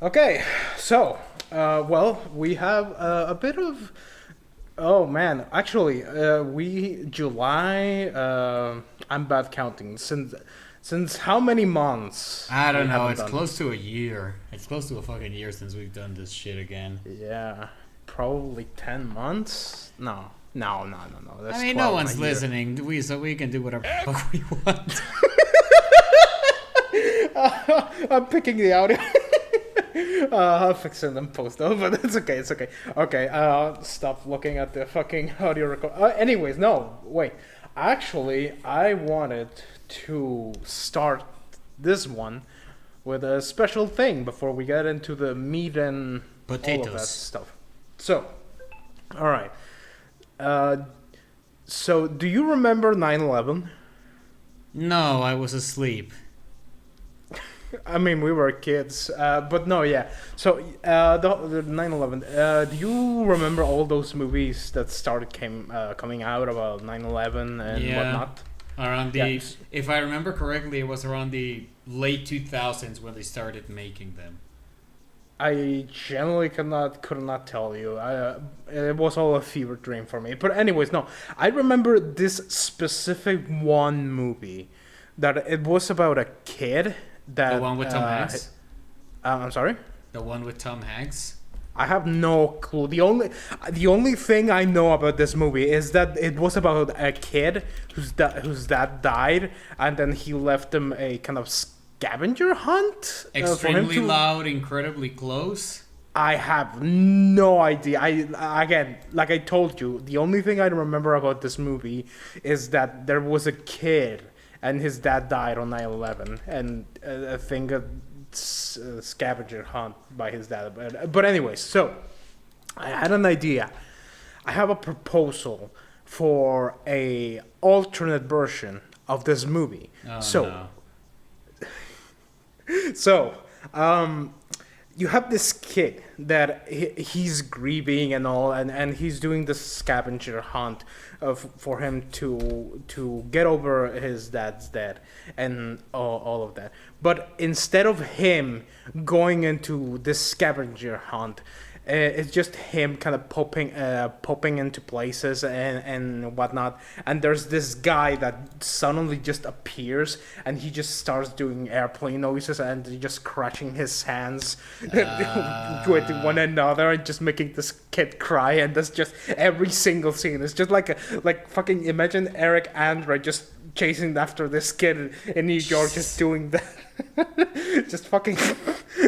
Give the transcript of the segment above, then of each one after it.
Okay, so, well, we have a bit of. Oh man, actually, July. I'm bad counting. Since how many months? I We don't know. haven't It's done. close to a year. It's close to a fucking year since we've done this shit again. Yeah, probably 10 months. No, no, no, no, no. That's I mean, 12 no a one's year. listening. So we can do whatever the fuck we want. I'm picking the audio. I'll fix it in post though, but it's okay. It's okay. Okay. Stop looking at the fucking audio record. Anyways, no, wait. Actually, I wanted to start this one with a special thing before we get into the meat and all of that Potatoes. stuff. So, all right. So do you remember 9/11? No, I was asleep. I mean, we were kids, but no, yeah. So, the 9/11. Do you remember all those movies that coming out about 9/11 and Yeah. whatnot? Around the, Yeah. if I remember correctly, it was around the late 2000s when they started making them. I generally could not tell you. It was all a fever dream for me. But anyways, no. I remember this specific one movie that it was about a kid that The one with Tom Hanks? I'm sorry. The one with Tom Hanks? I have no clue. The only thing I know about this movie is that it was about a kid whose dad died, and then he left him a kind of scavenger hunt for him Extremely to. loud, incredibly close. I have no idea. Again, like I told you, the only thing I remember about this movie is that there was a kid and his dad died on 9/11, and I think a scavenger hunt by his dad. But anyways, so I had an idea. I have a proposal for a alternate version of this movie. Oh, so, no. so, you have this kid that he's grieving and all, and he's doing this scavenger hunt for him to get over his dad's death and all of that. But instead of him going into this scavenger hunt, it's just him kind of popping into places and whatnot. And there's this guy that suddenly just appears, and he just starts doing airplane noises and just crashing his hands with one another and just making this kid cry. And that's just every single scene. It's just like fucking imagine Eric Andre just chasing after this kid in New York, just doing that. Just fucking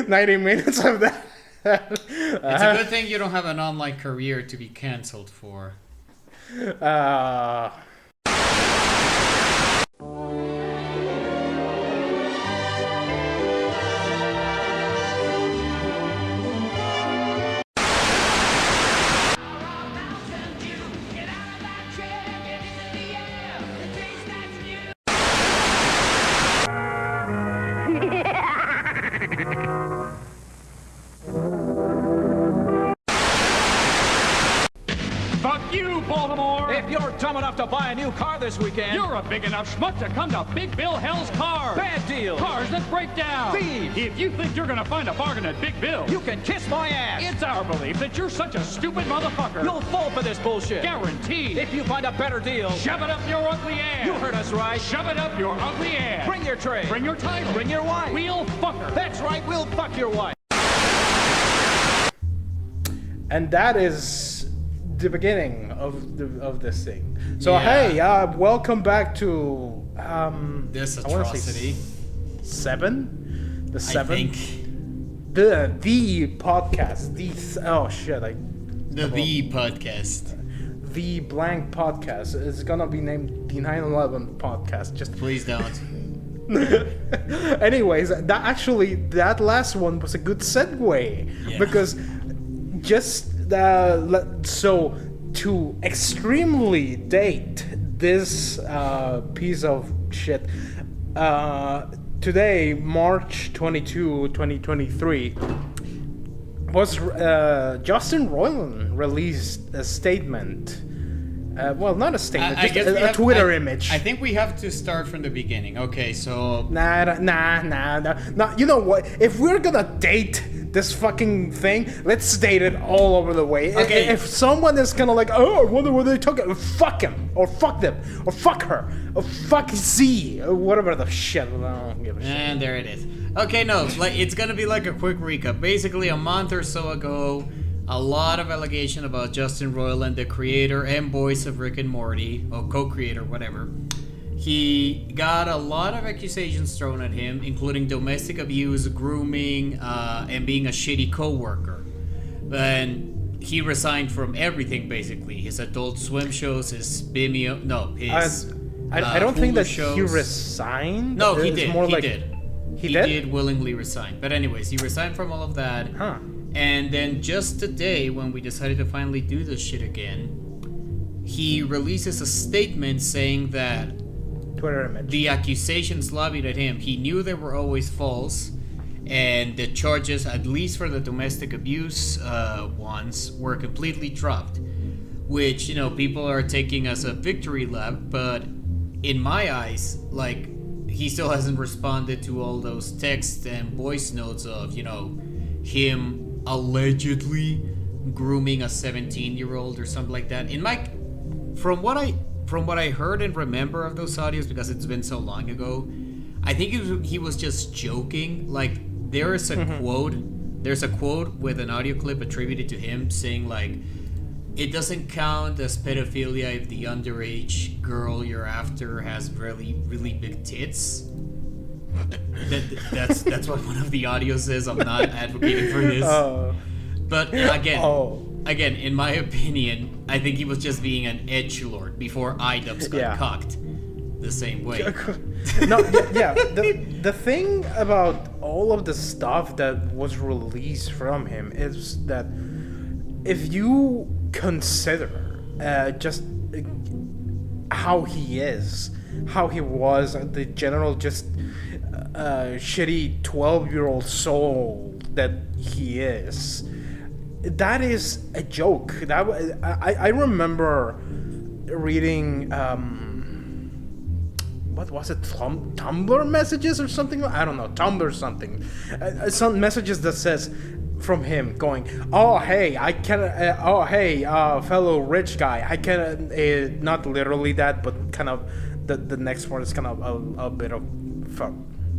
90 minutes of that. It's a good thing you don't have an online career to be cancelled for. Uh, Fuck you, Baltimore! If you're dumb enough to buy a new car this weekend, You're a big enough schmuck to come to Big Bill Hell's Cars! bad deal. Cars that break down! Thieves. If you think you're gonna find a bargain at Big Bill, You can kiss my ass. it's our belief that you're such a stupid motherfucker! You'll fall for this bullshit. Guaranteed! If you find a better deal, Shove it up your ugly ass! you heard us right. Shove it up your ugly ass! Bring your tray. Bring your title! Bring your wife. We'll fuck her! That's right, we'll fuck your wife. and that is the beginning of this thing. So Yeah. hey, welcome back to This I wanna say atrocity. 7, the I 7, think the podcast, oh shit, the podcast. the blank podcast is gonna be named the 9/11 podcast. Just Please don't. anyways, that last one was a good segue Yeah. because just so to extremely date this piece of shit, today, March 22, 2023, was Justin Roiland released a statement. Well, not a statement, I just guess we a have- Twitter image. I think we have to start from the beginning. Okay, so Nah. You know what? If we're gonna date this fucking thing, let's state it all over the way. Okay. If someone is gonna like, oh, I wonder what they took, fuck him, or fuck them, or fuck her, or fuck Z, or whatever the shit. I don't give a shit. And there it is. Okay, no, like it's gonna be like a quick recap. Basically, a month or so ago, a lot of allegation about Justin Roiland, the creator and voice of Rick and Morty, or co-creator, whatever. He got a lot of accusations thrown at him, including domestic abuse, grooming, and being a shitty co-worker. And he resigned from everything, basically. His Adult Swim shows, his Vimeo, no, his I don't think Hulu that shows. he resigned. No, he It's did. more He like- did. He He did? did willingly resign. But anyways, he resigned from all of that. Huh. And then just today, when we decided to finally do this shit again, he releases a statement saying that Twitter image. the accusations levied at him, he knew they were always false, and the charges, at least for the domestic abuse ones, were completely dropped. Which, people are taking as a victory lap, but in my eyes, like, he still hasn't responded to all those texts and voice notes of, him allegedly grooming a 17-year-old or something like that. From what I heard and remember of those audios, because it's been so long ago, I think he was just joking. Like, there is a quote. There's a quote with an audio clip attributed to him saying, like, it doesn't count as pedophilia if the underage girl you're after has really, really big tits. That's what one of the audios says. I'm not advocating for this. But again, in my opinion, I think he was just being an edgelord before iDubbbz got cocked the same way. No, yeah. The thing about all of the stuff that was released from him is that if you consider just how he is, how he was, the general just shitty 12-year-old soul that he is, that is a joke. I remember reading what was it, Tumblr messages or something? I don't know, Tumblr something. Some messages that says from him going, oh hey, I can, oh hey, fellow rich guy, I can, not literally that, but kind of the next part is kind of a bit of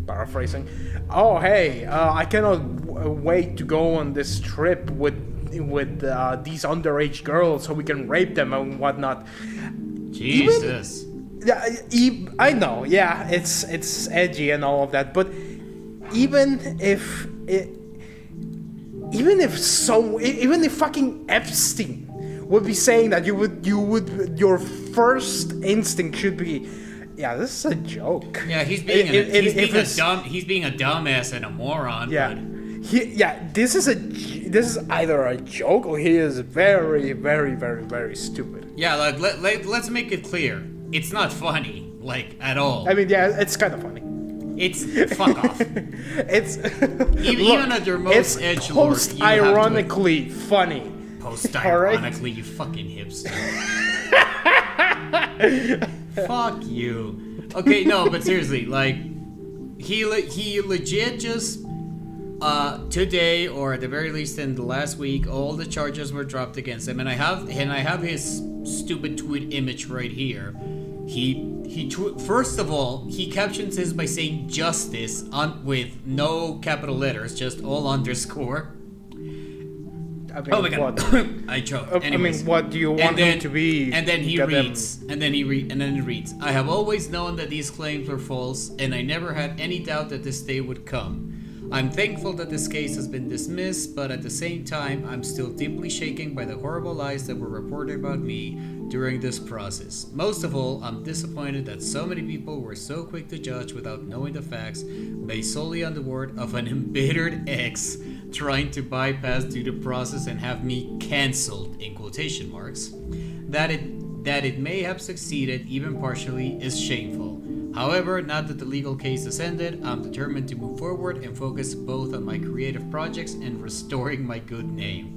paraphrasing. Oh hey, I cannot wait to go on this trip with these underage girls so we can rape them and whatnot. Jesus. I know, yeah, it's edgy and all of that, but even if fucking Epstein would be saying that, your first instinct should be, yeah, this is a joke. Yeah, he's being a dumbass and a moron. Yeah. But This is either a joke or he is very, very, very, very stupid. yeah, like let's make it clear. It's not funny, like, at all. I mean, yeah, it's kind of funny. It's fuck off. It's Even at your most it's edgelord, post-ironically funny. Post-ironically, you fucking hipster. Fuck you. Okay, no, but seriously, like, he legit just today, or at the very least in the last week, all the charges were dropped against him, and I have his stupid tweet image right here. First of all, he captions this by saying justice with no capital letters, just all underscore. I mean, Oh my god, what? I choked. I mean, what do you want him to be? And then he Goddamn- reads, and then he reads, I have always known that these claims were false, and I never had any doubt that this day would come. I'm thankful that this case has been dismissed, but at the same time, I'm still deeply shaken by the horrible lies that were reported about me during this process. Most of all, I'm disappointed that so many people were so quick to judge without knowing the facts, based solely on the word of an embittered ex trying to bypass due to process and have me cancelled, in quotation marks. That it may have succeeded, even partially, is shameful. However, now that the legal case has ended, I'm determined to move forward and focus both on my creative projects and restoring my good name.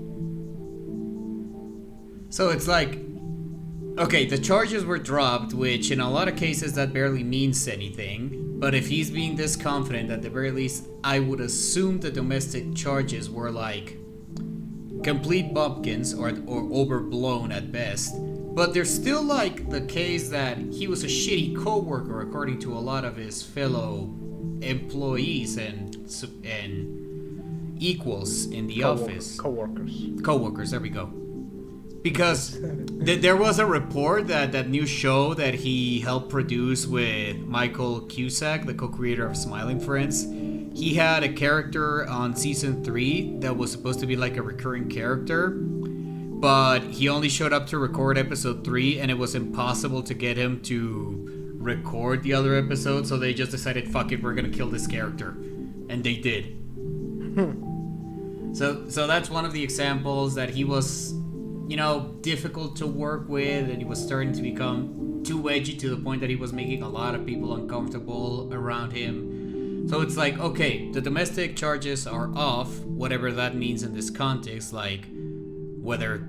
So it's like, okay, the charges were dropped, which in a lot of cases that barely means anything. But if he's being this confident, at the very least, I would assume the domestic charges were like complete bumpkins or overblown at best. But there's still like the case that he was a shitty coworker, according to a lot of his fellow employees and equals in the office. Coworkers. There we go. Because there was a report that new show that he helped produce with Michael Cusack, the co-creator of Smiling Friends. He had a character on season 3 that was supposed to be like a recurring character, but he only showed up to record episode 3, and it was impossible to get him to record the other episodes, so they just decided, fuck it, we're gonna kill this character. And they did. So that's one of the examples that he was, difficult to work with, and he was starting to become too edgy to the point that he was making a lot of people uncomfortable around him. So it's like, okay, the domestic charges are off, whatever that means in this context, like whether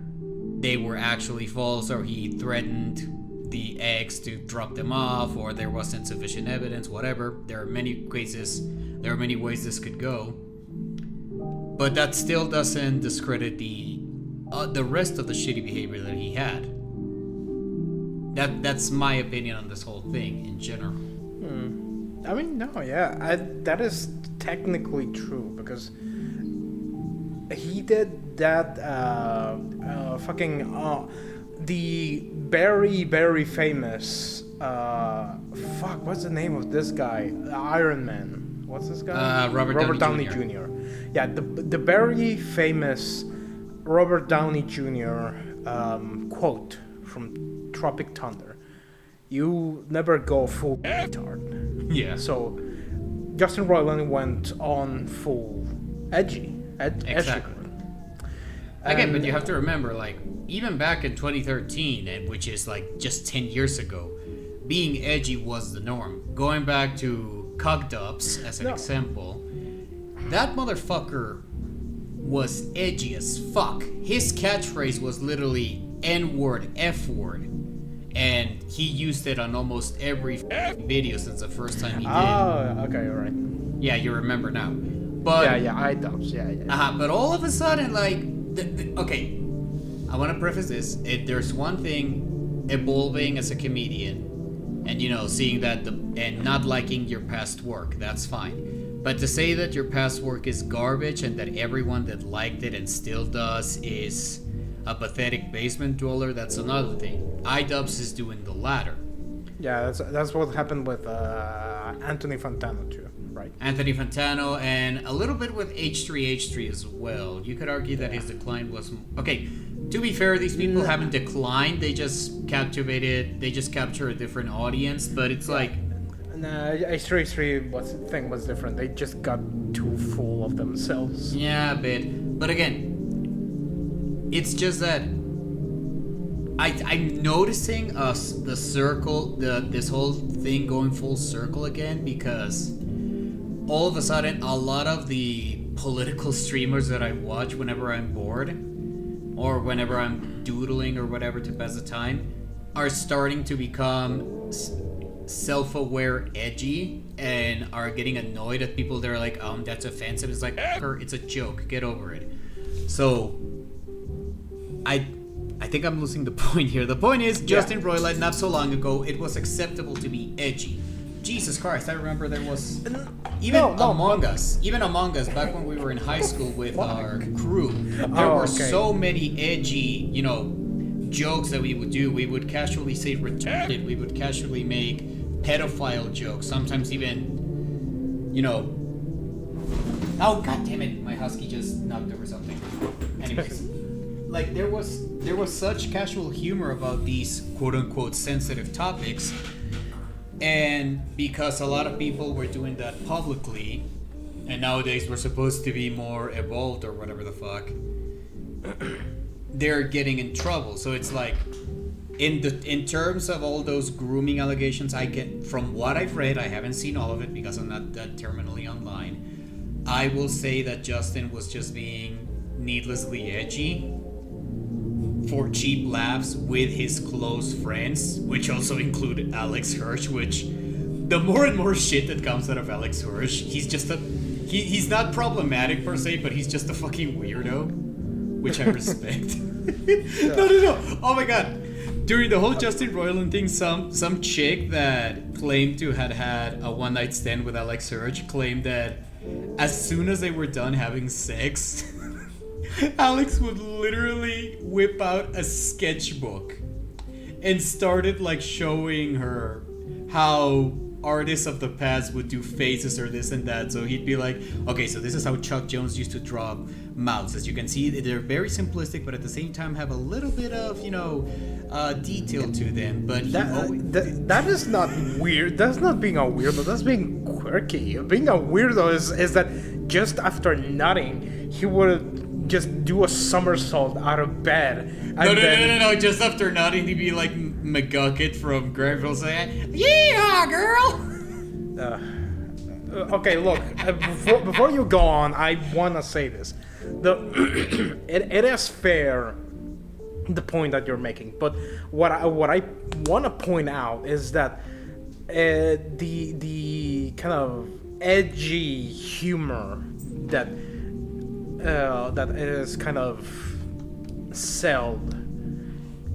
they were actually false or he threatened the ex to drop them off or there was insufficient evidence, whatever. There are many ways this could go. But that still doesn't discredit the rest of the shitty behavior that he had. That's my opinion on this whole thing in general. I mean, no, yeah, that is technically true because he did that. The very, very famous. What's the name of this guy? Iron Man. What's this guy? Robert Downey Jr. Yeah, the very famous Robert Downey Jr. Quote from Tropic Thunder: "You never go full retard." Yeah. So Justin Roiland went on full edgy. Exactly. Again, but you have to remember, like, even back in 2013, and which is like just 10 years ago, being edgy was the norm. Going back to Cogdubs as an example, that motherfucker was edgy as fuck. His catchphrase was literally N-word, F-word. And he used it on almost every video since the first time he did. Oh, okay, alright. Yeah, you remember now. But iDubbbz, yeah. But all of a sudden, like, okay, I want to preface this. There's one thing evolving as a comedian, and seeing that and not liking your past work. That's fine. But to say that your past work is garbage and that everyone that liked it and still does is a pathetic basement dweller, that's another thing. iDubbbz is doing the latter. Yeah, that's what happened with Anthony Fantano too, right? Anthony Fantano, and a little bit with H3H3 as well. You could argue that his decline was... Okay, to be fair, these people haven't declined. They just capture a different audience, but it's like... Nah, H3H3 thing was different. They just got too full of themselves. Yeah, a bit. But again, it's just that I'm noticing the circle, this whole thing going full circle again, because all of a sudden a lot of the political streamers that I watch whenever I'm bored or whenever I'm doodling or whatever to pass the time are starting to become self-aware edgy and are getting annoyed at people that are like, that's offensive. It's like, it's a joke, get over it. So I think I'm losing the point here. The point is, Justin Roiland, not so long ago, it was acceptable to be edgy. Jesus Christ, I remember there was... Among Us, back when we were in high school with our crew, there were so many edgy, jokes that we would do. We would casually say retarded. We would casually make pedophile jokes. Sometimes even, Oh, god damn it. My husky just knocked over something. Anyways. Like, there was such casual humor about these quote-unquote sensitive topics, and because a lot of people were doing that publicly, and nowadays we're supposed to be more evolved or whatever the fuck, they're getting in trouble. So it's like, in terms of all those grooming allegations, from what I've read, I haven't seen all of it because I'm not that terminally online, I will say that Justin was just being needlessly edgy for cheap laughs with his close friends, which also include Alex Hirsch, which the more and more shit that comes out of Alex Hirsch, he's just he's not problematic per se, but he's just a fucking weirdo, which I respect. No. Oh my god. During the whole Justin Roiland thing, some chick that claimed to had a one night stand with Alex Hirsch claimed that as soon as they were done having sex, Alex would literally whip out a sketchbook and started like showing her how artists of the past would do faces or this and that. So he'd be like, okay, so this is how Chuck Jones used to draw mouths. As you can see, they're very simplistic, but at the same time have a little bit of, detail to them. But that is not weird. That's not being a weirdo. That's being quirky. Being a weirdo is that just after nutting, he would just do a somersault out of bed. No. Just after nutting, he'd be like McGucket from Granville saying, "Yeehaw, girl!" Okay, look. Before you go on, I wanna say this. It is fair, the point that you're making, but what I want to point out is that the kind of edgy humor that is kind of sold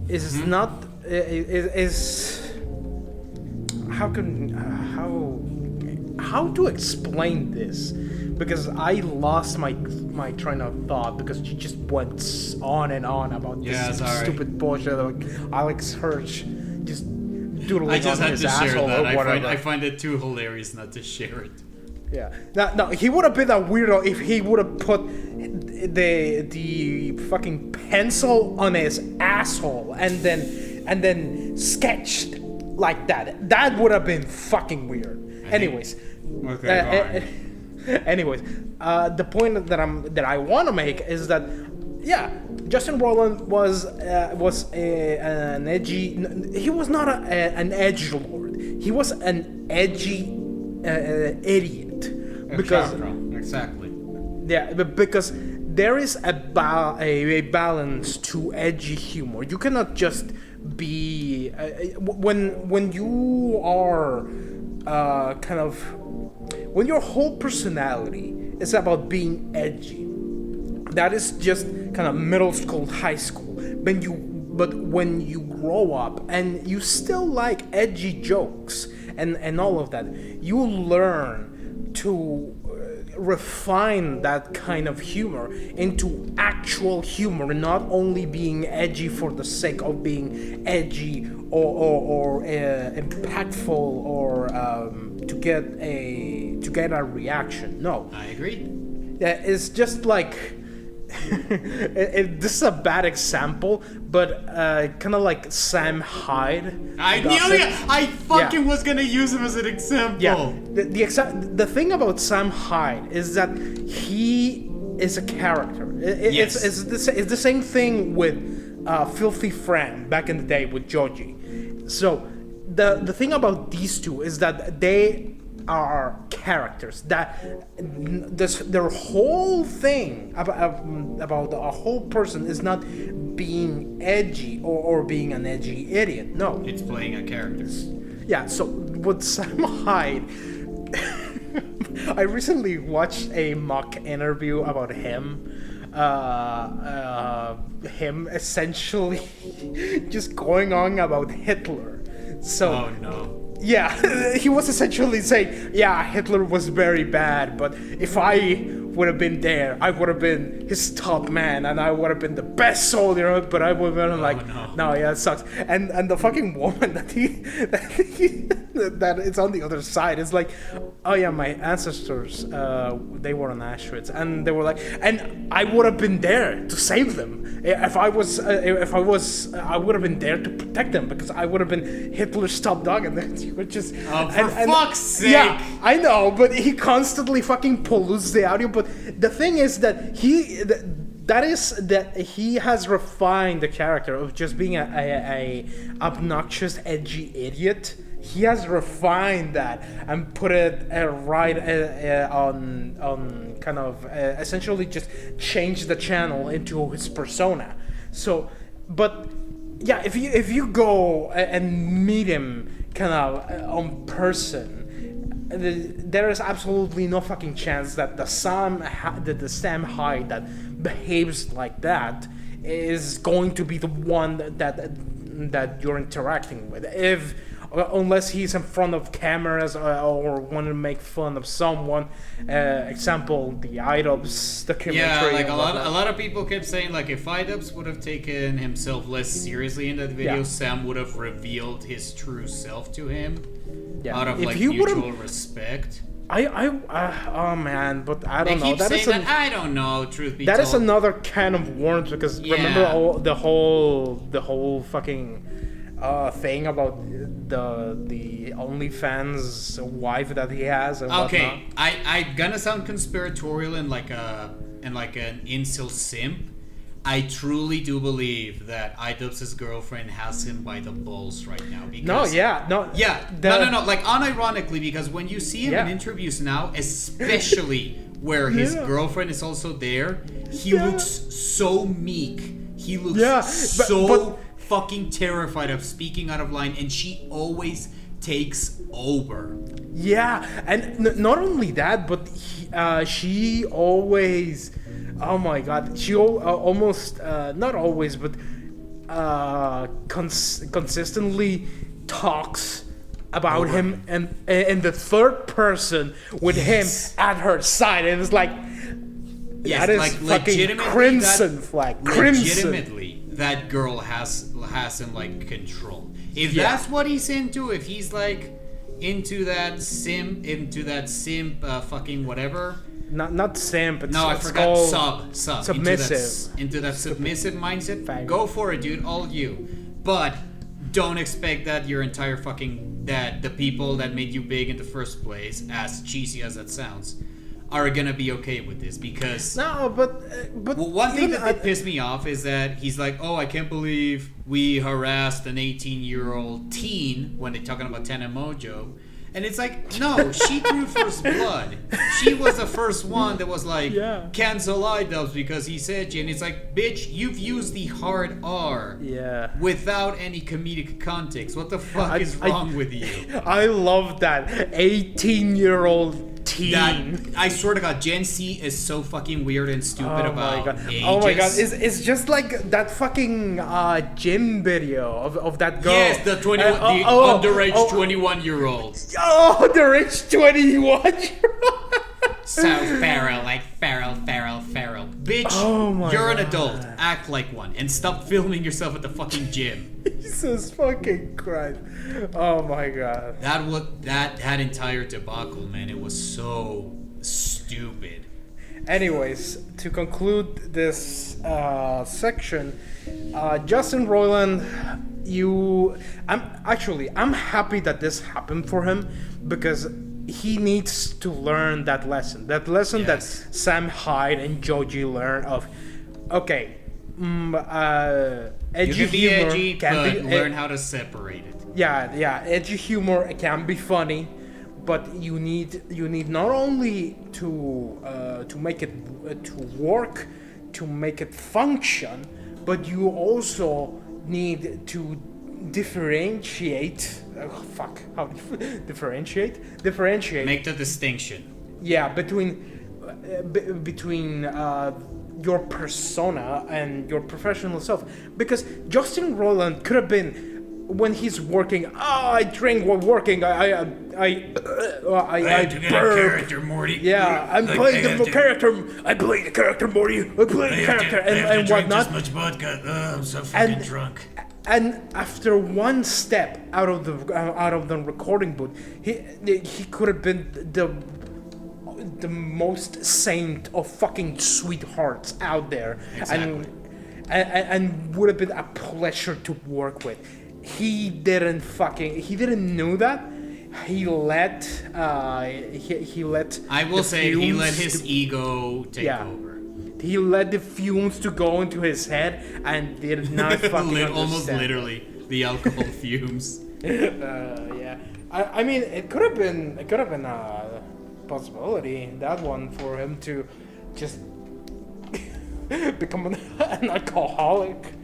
is not is how to explain this, because I lost my train of thought because you just went on and on about this stupid bullshit like Alex Hirsch just doodling I just on had his to share asshole that. or whatever. I find it too hilarious not to share it. Yeah. No, he would have been a weirdo if he would have put the fucking pencil on his asshole and then sketched like that. That would have been fucking weird. Anyways. Okay, Anyways, the point that I want to make is that Justin Roiland was an edgy. He was not an edgelord. He was an edgy idiot. Because exactly. Yeah, because there is a balance to edgy humor. You cannot just be when you are kind of. When your whole personality is about being edgy, that is just kind of middle school, high school. But when you grow up and you still like edgy jokes and all of that, you learn to refine that kind of humor into actual humor, not only being edgy for the sake of being edgy or impactful or to get a reaction. No, I agree. It's just like this is a bad example, but kind of like Sam Hyde. I knew it. I fucking was gonna use him as an example. Yeah. The thing about Sam Hyde is that he is a character. Yes. It's the same thing with Filthy Fran back in the day with Joji. So the thing about these two is that they are characters that their whole thing about a whole person is not being edgy or being an edgy idiot. No, it's playing a character. Yeah. So with Sam Hyde, I recently watched a mock interview about him. Him essentially just going on about Hitler. So. Oh no. Yeah, he was essentially saying, yeah, Hitler was very bad, but if I would have been there, I would have been his top man, and I would have been the best soldier, but I would have been no, yeah, it sucks. And the fucking woman that it's on the other side is like, oh yeah, my ancestors, they were on Auschwitz, and they were like, and I would have been there to save them. I would have been there to protect them because I would have been Hitler's top dog, and then you would just. For fuck's sake! Yeah, I know, but he constantly fucking pollutes the audio. But the thing is that he has refined the character of just being a obnoxious, edgy idiot. He has refined that and put it right on kind of essentially just change the channel into his persona. So, but yeah, if you go and meet him kind of on person, there is absolutely no fucking chance that the Sam Hyde that behaves like that is going to be the one that you're interacting with, unless he's in front of cameras or want to make fun of someone. Example, the IDubbbz documentary. Yeah, like a lot of people kept saying, like, if IDubbbz would have taken himself less seriously in that video, Sam would have revealed his true self to him out of like mutual respect. Oh man, but I don't know. Keep saying that. I don't know. Truth be that told, is another can of worms, because remember the whole fucking thing about the OnlyFans wife that he has. And okay, whatnot. I'm gonna sound conspiratorial and like an incel simp. I truly do believe that IDubbbz's girlfriend has him by the balls right now. Because, no. Like, unironically, because when you see him in interviews now, especially where his girlfriend is also there, he looks so meek. He looks but fucking terrified of speaking out of line, and she always takes over. Yeah, and not only that, but she always... Oh my god, she almost, not always, but consistently talks about him and the third person with him at her side, and it's like, that is like fucking crimson flag. Legitimately, that girl has him like controlled. If that's what he's into, if he's like into that simp, fucking whatever. Not simp, but no, I forgot submissive. Into that submissive mindset. Go for it, dude. All you. But don't expect that your entire that the people that made you big in the first place, as cheesy as that sounds, are gonna be okay with this, because one thing that did piss me off is that he's like, oh, I can't believe we harassed an 18-year-old teen when they're talking about Tana Mojo. And it's like, no, she drew first blood. She was the first one that was like, cancel IDubbbz because he's edgy. And it's like, bitch, you've used the hard R without any comedic context. What the fuck is wrong with you? I love that 18-year-old teen. I swear to God, Gen Z is so fucking weird and stupid about ages. Oh my god, it's just like that fucking gym video of that girl. Yes, the underage 21-year-old. Oh, the rich 21-year-old. So feral, like feral. Bitch, you're an adult. Act like one. And stop filming yourself at the fucking gym. Jesus fucking Christ. Oh my god. That entire debacle, man, it was so stupid. Anyways, to conclude this section, Justin Roiland, I'm happy that this happened for him, because he needs to learn that lesson. That lesson that Sam Hyde and Joji learn of, okay, edgy you can be humor edgy, can but learn how to separate it. Yeah, edgy humor, it can be funny, but you need not only to make it to work, to make it function, but you also need to differentiate. Differentiate. Make the distinction. Yeah, between your persona and your professional self, because Justin Roiland could have been, when he's working, I drink while working, I to get a character, Morty. Yeah, I'm playing the character. I play the character, Morty. I play the character, and whatnot. This much vodka. I'm so fucking drunk. And after one step out of the recording booth, he could have been the most saint of fucking sweethearts out there, exactly. and would have been a pleasure to work with. He didn't know that. He let I will say he let his ego take over. He let the fumes to go into his head and did not fucking understand. Almost literally the alcohol fumes. Yeah. I mean, it could have been a possibility, that one, for him to just become an alcoholic.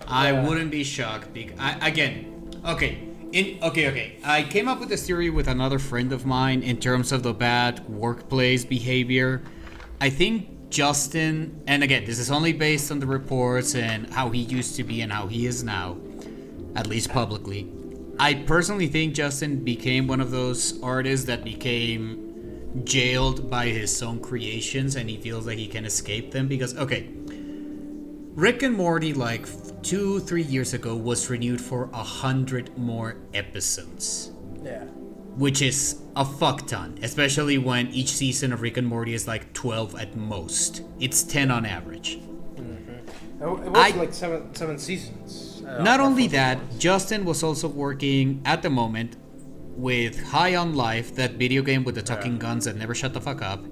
I wouldn't be shocked. Okay, Okay. I came up with this theory with another friend of mine in terms of the bad workplace behavior. I think Justin, and again, this is only based on the reports and how he used to be and how he is now, at least publicly. I personally think Justin became one of those artists that became jailed by his own creations and he feels like he can escape them because, okay, Rick and Morty, like 2-3 years ago, was renewed for 100 more episodes. Yeah. Which is a fuck ton, especially when each season of Rick and Morty is like 12 at most. It's 10 on average. It was like seven seasons. Not only that, Justin was also working at the moment with High on Life, that video game with the talking guns that never shut the fuck up.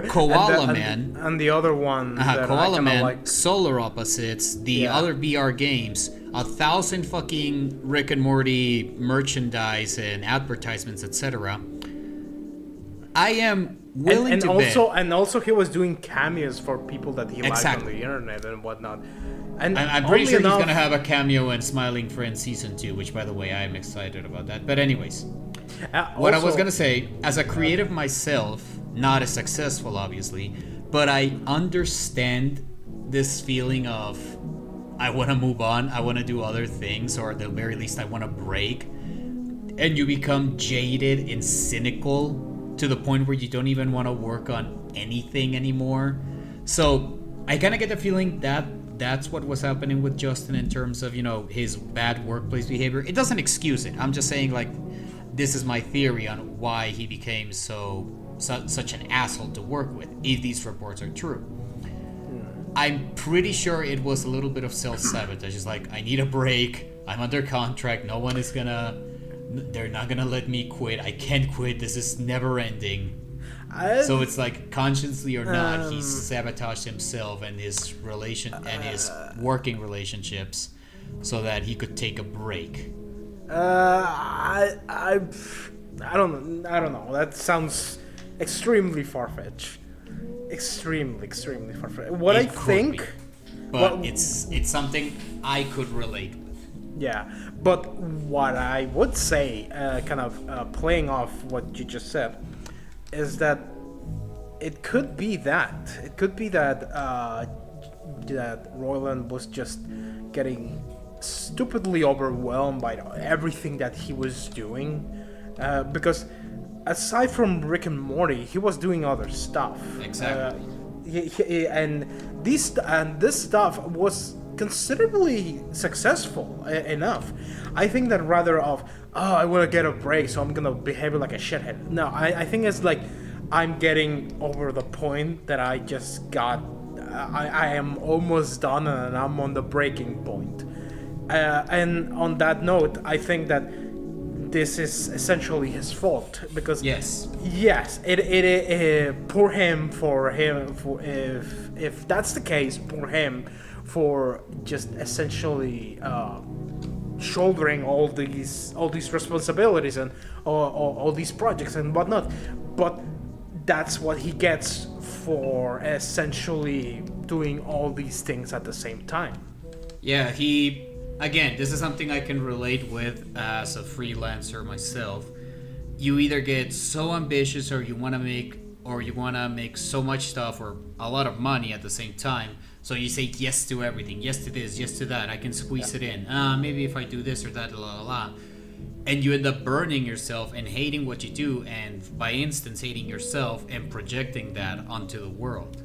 Koala Man. And the other one. That Koala Man, like. Solar Opposites, the other VR games, 1,000 fucking Rick and Morty merchandise and advertisements, etc. I am willing to bet. And also he was doing cameos for people that he liked on the internet and whatnot. And I'm pretty sure he's going to have a cameo in Smiling Friends Season 2, which, by the way, I am excited about that. But anyways, what I was going to say, as a creative myself, not as successful, obviously, but I understand this feeling of I want to move on, I want to do other things, or at the very least I want to break. And you become jaded and cynical to the point where you don't even want to work on anything anymore. So I kind of get the feeling that that's what was happening with Justin in terms of, his bad workplace behavior. It doesn't excuse it. I'm just saying, like, this is my theory on why he became such an asshole to work with, if these reports are true. I'm pretty sure it was a little bit of self-sabotage. It's like, I need a break. I'm under contract. They're not gonna let me quit. I can't quit. This is never ending. So it's like, consciously or not, he sabotaged himself and his his working relationships so that he could take a break. I don't know. That sounds extremely far-fetched. Extremely far-fetched. What I think, but it's something I could relate with. Yeah, but what I would say, playing off what you just said, is that it could be that that Roiland was just getting stupidly overwhelmed by everything that he was doing, because aside from Rick and Morty, he was doing other stuff. Exactly. And this stuff was considerably successful enough. I think that rather of, I want to get a break, so I'm gonna behave like a shithead. No, I think it's like, I'm getting over the point that I just got. I am almost done and I'm on the breaking point. And on that note, I think that this is essentially his fault, because yes, it poor him for if that's the case, poor him for just essentially shouldering all these responsibilities and all these projects and whatnot. But that's what he gets for essentially doing all these things at the same time. Yeah, again, this is something I can relate with as a freelancer myself. You either get so ambitious or you want to make so much stuff or a lot of money at the same time. So you say yes to everything, yes to this, yes to that. I can squeeze it in. Maybe if I do this or that, la la la. And you end up burning yourself and hating what you do, and by instance hating yourself and projecting that onto the world.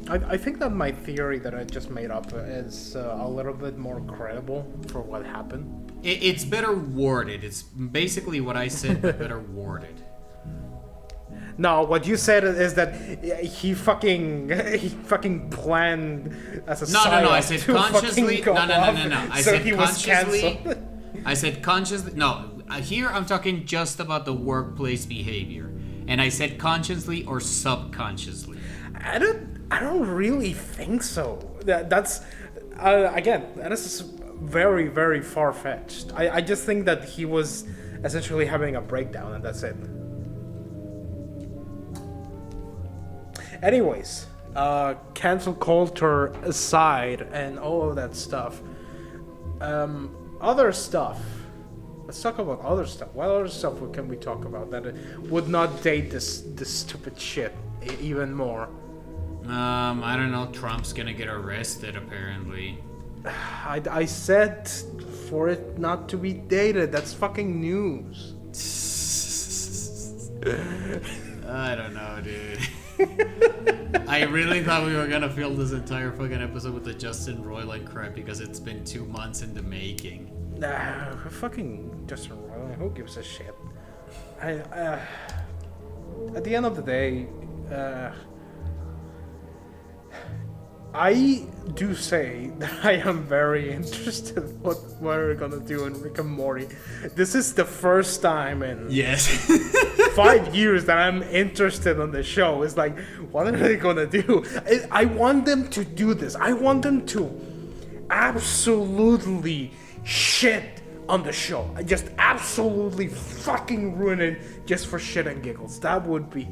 I think that my theory that I just made up is a little bit more credible for what happened. It's better worded. It's basically what I said, but better worded. No, what you said is that he fucking planned as a No. I said consciously. No. I so said he was canceled. I said consciously. No, here I'm talking just about the workplace behavior, and I said consciously or subconsciously. I don't really think so. That's again, that is very, very far-fetched. I just think that he was essentially having a breakdown, and that's it. Anyways, cancel culture aside and all of that stuff, other stuff. Let's talk about other stuff. What other stuff can we talk about that would not date this stupid shit even more? I don't know. Trump's gonna get arrested apparently. I said for it not to be dated. That's fucking news. I don't know, dude. I really thought we were gonna fill this entire fucking episode with the Justin Roiland crap because it's been 2 months in the making. Fucking Justin Roiland. Who gives a shit? At the end of the day, I do say that I am very interested in what we're gonna do in Rick and Morty. This is the first time in Yes. 5 years that I'm interested in the show. It's like, what are they gonna do? I want them to do this. I want them to absolutely shit on the show. I just absolutely fucking ruin it just for shit and giggles. That would be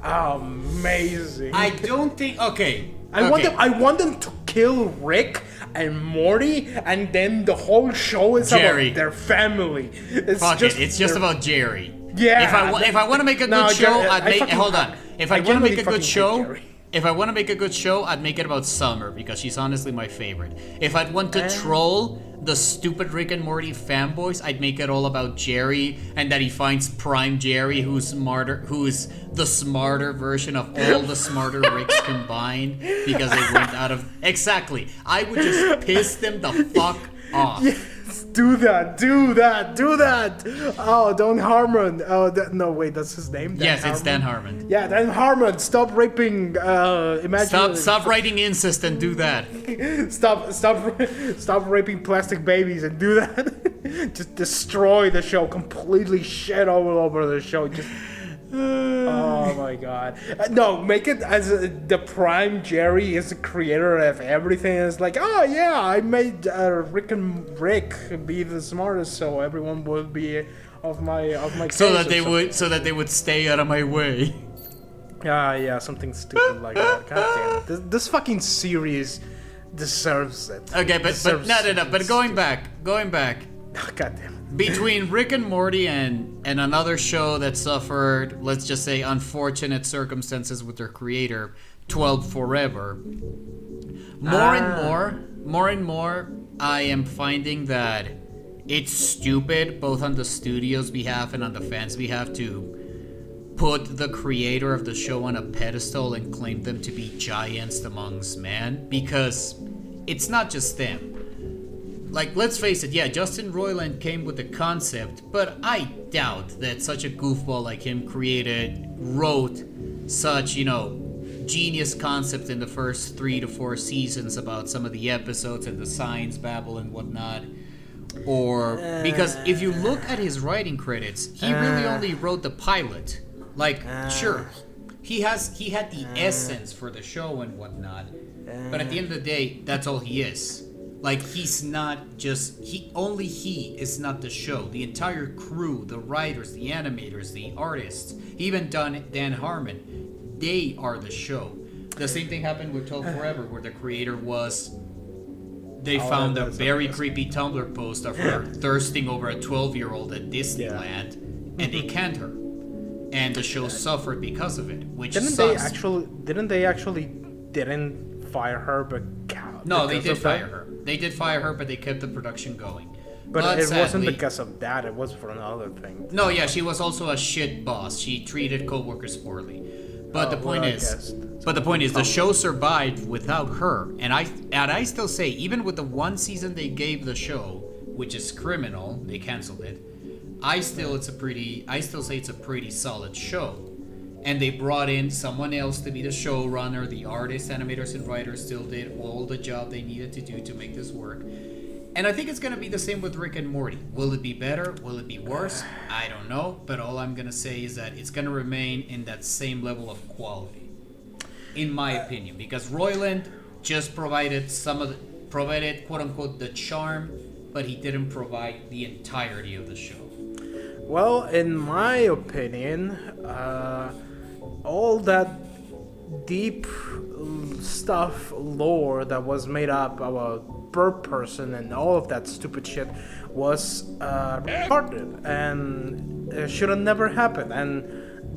amazing. I don't think. Okay. I want them to kill Rick and Morty, and then the whole show is Jerry. about their family. It's just about Jerry. Yeah. If I want to make a good show, I'd make. Hold on. If I want to make a good show. If I want to make a good show, I'd make it about Summer because she's honestly my favorite. If I'd want to troll the stupid Rick and Morty fanboys, I'd make it all about Jerry and that he finds Prime Jerry, who's the smarter version of all the smarter Ricks combined because they went out of. Exactly. I would just piss them the fuck off. Yes, do that. Oh, Dan Harmon. Oh, no, wait, that's his name? Yes, it's Dan Harmon. Yeah, Dan Harmon. Stop raping Stop writing incest and do that. Stop raping plastic babies and do that. Just destroy the show. Completely shit all over the show. Just... Oh my god. No, make it as the Prime Jerry is the creator of everything. It's like, oh yeah, I made Rick be the smartest, so everyone would be of my so that they would stay out of my way. Yeah, something stupid like that. God damn it. This fucking series deserves it. Okay, but no. But going back. God damn it. Between Rick and Morty and another show that suffered, let's just say, unfortunate circumstances with their creator, 12 Forever, more and more, I am finding that it's stupid, both on the studio's behalf and on the fans' behalf, to put the creator of the show on a pedestal and claim them to be giants amongst men, because it's not just them. Like, let's face it, yeah, Justin Roiland came with the concept, but I doubt that such a goofball like him wrote such, genius concept in the first 3 to 4 seasons about some of the episodes and the science babble and whatnot. Or, because if you look at his writing credits, he really only wrote the pilot. Like, sure, he had the essence for the show and whatnot, but at the end of the day, that's all he is. Like, he's not just... He is not the show. The entire crew, the writers, the animators, the artists, even Dan Harmon, they are the show. The same thing happened with 12 Forever, where the creator was... They found a very creepy Tumblr post of her thirsting over a 12-year-old at Disneyland, and they canned her. And the show suffered because of it, which sucks. Didn't they actually fire her, but... No, they did fire her. They did fire her, but they kept the production going. But it wasn't because of that. It was for another thing. No, yeah, she was also a shit boss. She treated coworkers poorly. But the point is, the show survived without her. And I still say, even with the one season they gave the show, which is criminal, they canceled it. I still say it's a pretty solid show. And they brought in someone else to be the showrunner. The artists, animators, and writers still did all the job they needed to do to make this work. And I think it's going to be the same with Rick and Morty. Will it be better? Will it be worse? I don't know. But all I'm going to say is that it's going to remain in that same level of quality, in my opinion. Because Roiland just provided quote-unquote the charm, but he didn't provide the entirety of the show. Well, in my opinion, all that deep stuff, lore that was made up about bird person and all of that stupid shit was retarded and should have never happened. And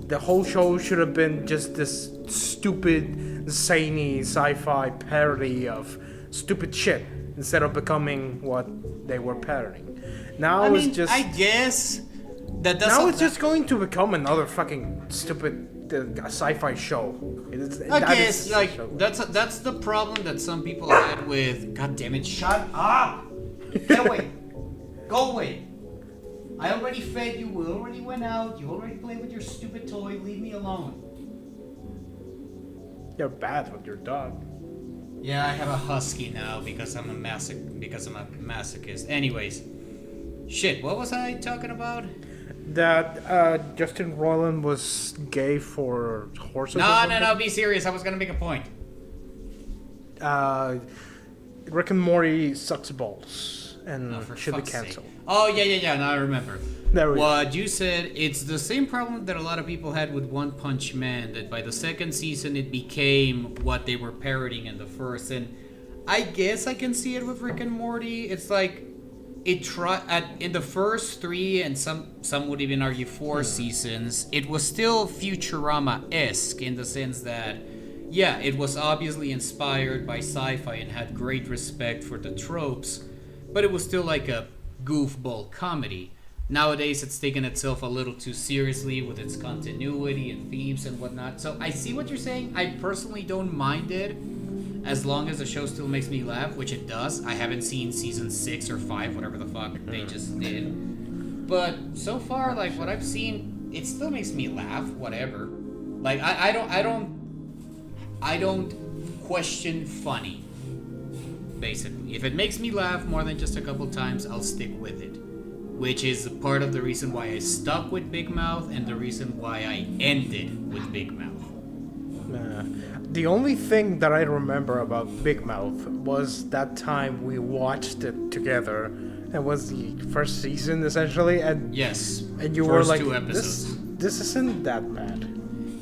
the whole show should have been just this stupid, zany sci-fi parody of stupid shit instead of becoming what they were parodying. Now it's just. I guess that doesn't. Now it's just going to become another fucking stupid sci-fi show. I guess that's the problem that some people had with. God damn it! Shut up! Get away! Go away! I already fed you. We already went out. You already played with your stupid toy. Leave me alone. You're bad with your dog. Yeah, I have a husky now because I'm a masochist. Anyways, shit. What was I talking about? That Justin Roiland was gay for horses. No. Be serious. I was gonna make a point. Rick and Morty sucks balls and For should be fuck's canceled. sake. Oh yeah. Now I remember. There we go. What you said, it's the same problem that a lot of people had with One Punch Man, that by the second season it became what they were parodying in the first. And I guess I can see it with Rick and Morty. It's like in the first 3 and some would even argue 4 seasons, it was still Futurama-esque in the sense that, yeah, it was obviously inspired by sci-fi and had great respect for the tropes, but it was still like a goofball comedy. Nowadays, it's taken itself a little too seriously with its continuity and themes and whatnot. So I see what you're saying. I personally don't mind it, as long as the show still makes me laugh, which it does. I haven't seen season 6 or 5, whatever the fuck they just did. But so far, like, what I've seen, it still makes me laugh, whatever. Like, I don't question funny, basically. If it makes me laugh more than just a couple times, I'll stick with it. Which is part of the reason why I stuck with Big Mouth and the reason why I ended with Big Mouth. The only thing that I remember about Big Mouth was that time we watched it together. It was the first season, essentially, and yes, and you were like, 2 episodes. This isn't that bad.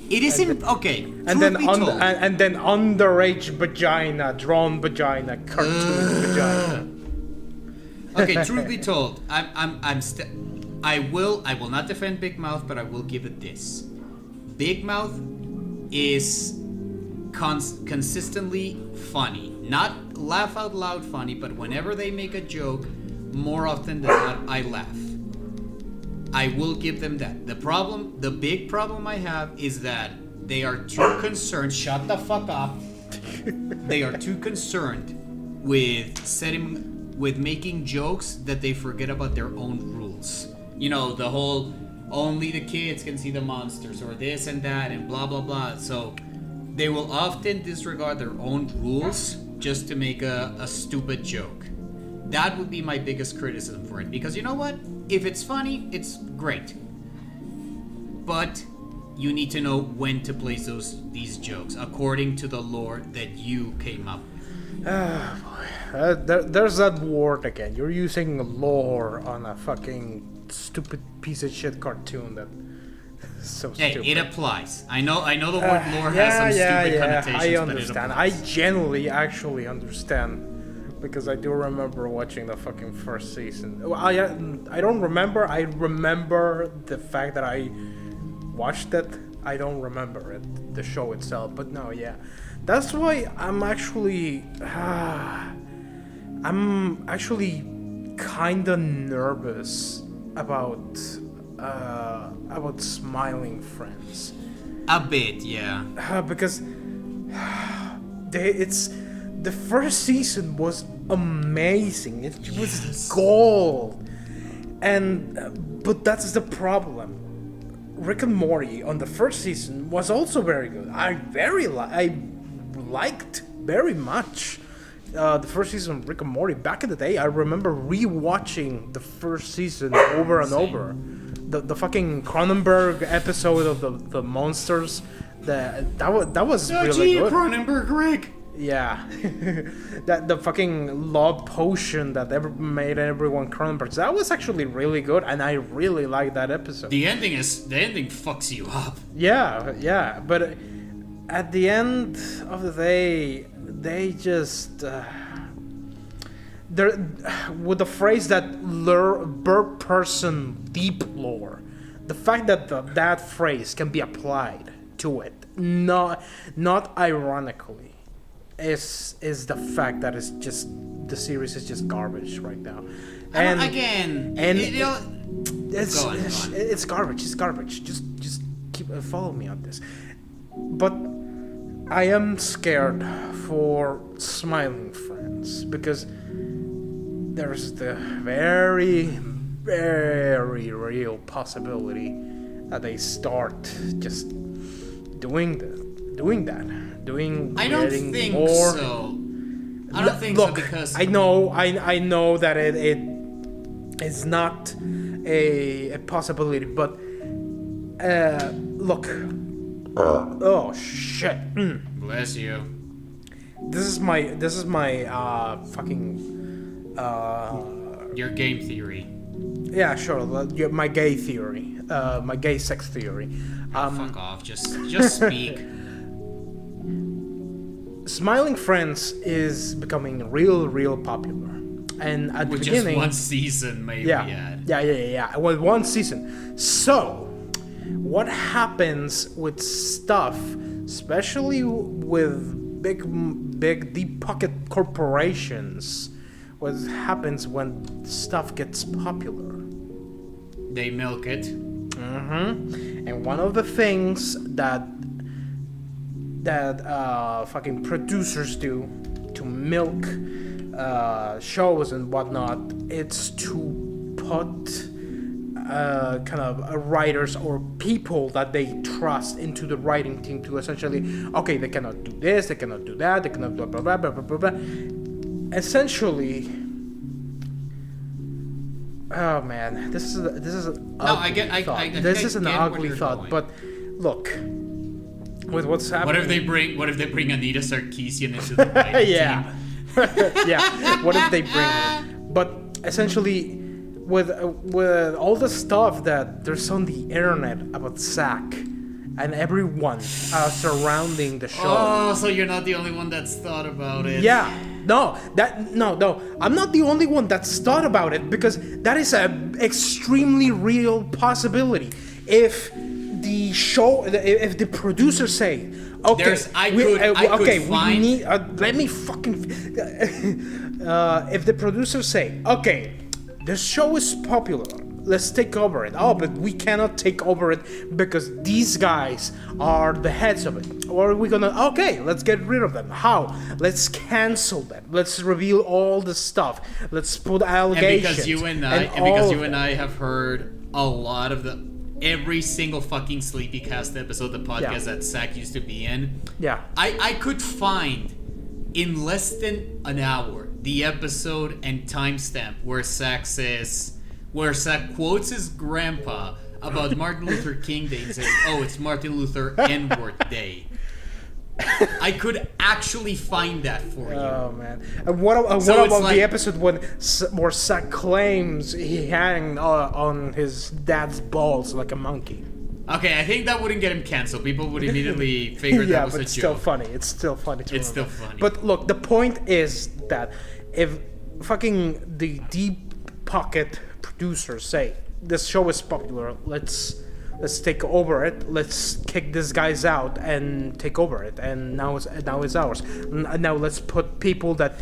It isn't okay. And then underage vagina, drawn vagina, cartoon vagina. Okay, truth be told, I will not defend Big Mouth, but I will give it this. Big Mouth is consistently funny. Not laugh out loud funny, but whenever they make a joke, more often than not, I laugh. I will give them that. The big problem I have is that they are too concerned. Shut the fuck up. They are too concerned with making jokes that they forget about their own rules. You know, the whole only the kids can see the monsters or this and that and blah blah blah. So they will often disregard their own rules just to make a stupid joke. That would be my biggest criticism for it, because you know what? If it's funny, it's great. But you need to know when to place these jokes according to the lore that you came up with. There's that word again. You're using lore on a fucking stupid piece of shit cartoon that is so stupid. Hey, it applies. I know the word lore has some stupid connotations, I but understand. it I applies. genuinely actually understand, because I do remember watching the fucking first season. I don't remember. I remember the fact that I watched it. I don't remember it, the show itself. But no, yeah, that's why I'm actually kind of nervous about Smiling Friends. A bit, yeah. Because the first season was amazing. It was gold, but that's the problem. Rick and Morty on the first season was also very good. I liked very much the first season of Rick and Morty. Back in the day, I remember rewatching the first season over and over. The fucking Cronenberg episode of the monsters. That was really good. Cronenberg, Rick. Yeah, the fucking love potion that made everyone Cronenberg. That was actually really good, and I really liked that episode. The ending fucks you up. Yeah, but at the end of the day, they just there with the phrase that bird person deep lore, the fact that that phrase can be applied to it, not ironically, is the fact that it's just the series is just garbage right now. And it's garbage. It's garbage. Just keep follow me on this. But I am scared for Smiling Friends because there's the very, very real possibility that they start just doing that. I don't think more. so. I don't think so because I know that it is not a possibility, but look. Oh shit. Bless you. This is my fucking Your game theory. yeah, sure, my gay theory, my gay sex theory. Fuck off. Just speak. Smiling Friends is becoming real popular, and at With the just beginning, one season, maybe. yeah. Well, one season. So, what happens with stuff, especially with big deep pocket corporations? What happens when stuff gets popular? They milk it. And one of the things that fucking producers do to milk shows and whatnot, it's to put kind of writers or people that they trust into the writing team to essentially, okay, they cannot do this, they cannot do that, they cannot do blah blah blah blah blah blah. Essentially, oh man, this is an ugly thought. This is an ugly thought, but look, with what's happening. What if they bring Anita Sarkeesian into the writing yeah. team? Yeah. What if they bring her? But essentially, with all the stuff that there's on the internet about Zack and everyone surrounding the show. Oh, so you're not the only one that's thought about it. Yeah. No. I'm not the only one that's thought about it, because that is an extremely real possibility. If the show, if the producers say, okay, we need. Let me fucking. If the producers say, okay, the show is popular, let's take over it. Oh, but we cannot take over it because these guys are the heads of it. Or are we gonna? Okay, let's get rid of them. How? Let's cancel them. Let's reveal all the stuff. Let's put allegations. And because you and I have heard a lot of every single fucking Sleepycast episode, the podcast that Zack used to be in. Yeah. I could find in less than an hour the episode and timestamp where Zack quotes his grandpa about Martin Luther King Day and says, "Oh, it's Martin Luther N-word Day." I could actually find that for you. Oh man! And what about the episode where Zack claims he hanged on his dad's balls like a monkey? Okay, I think that wouldn't get him canceled. People would immediately figure that was a joke. It's still funny. It's still funny to It's remember. still funny. But look, the point is that if fucking the deep pocket producers say this show is popular, let's take over it. Let's kick these guys out and take over it. And now it's ours. Now let's put people that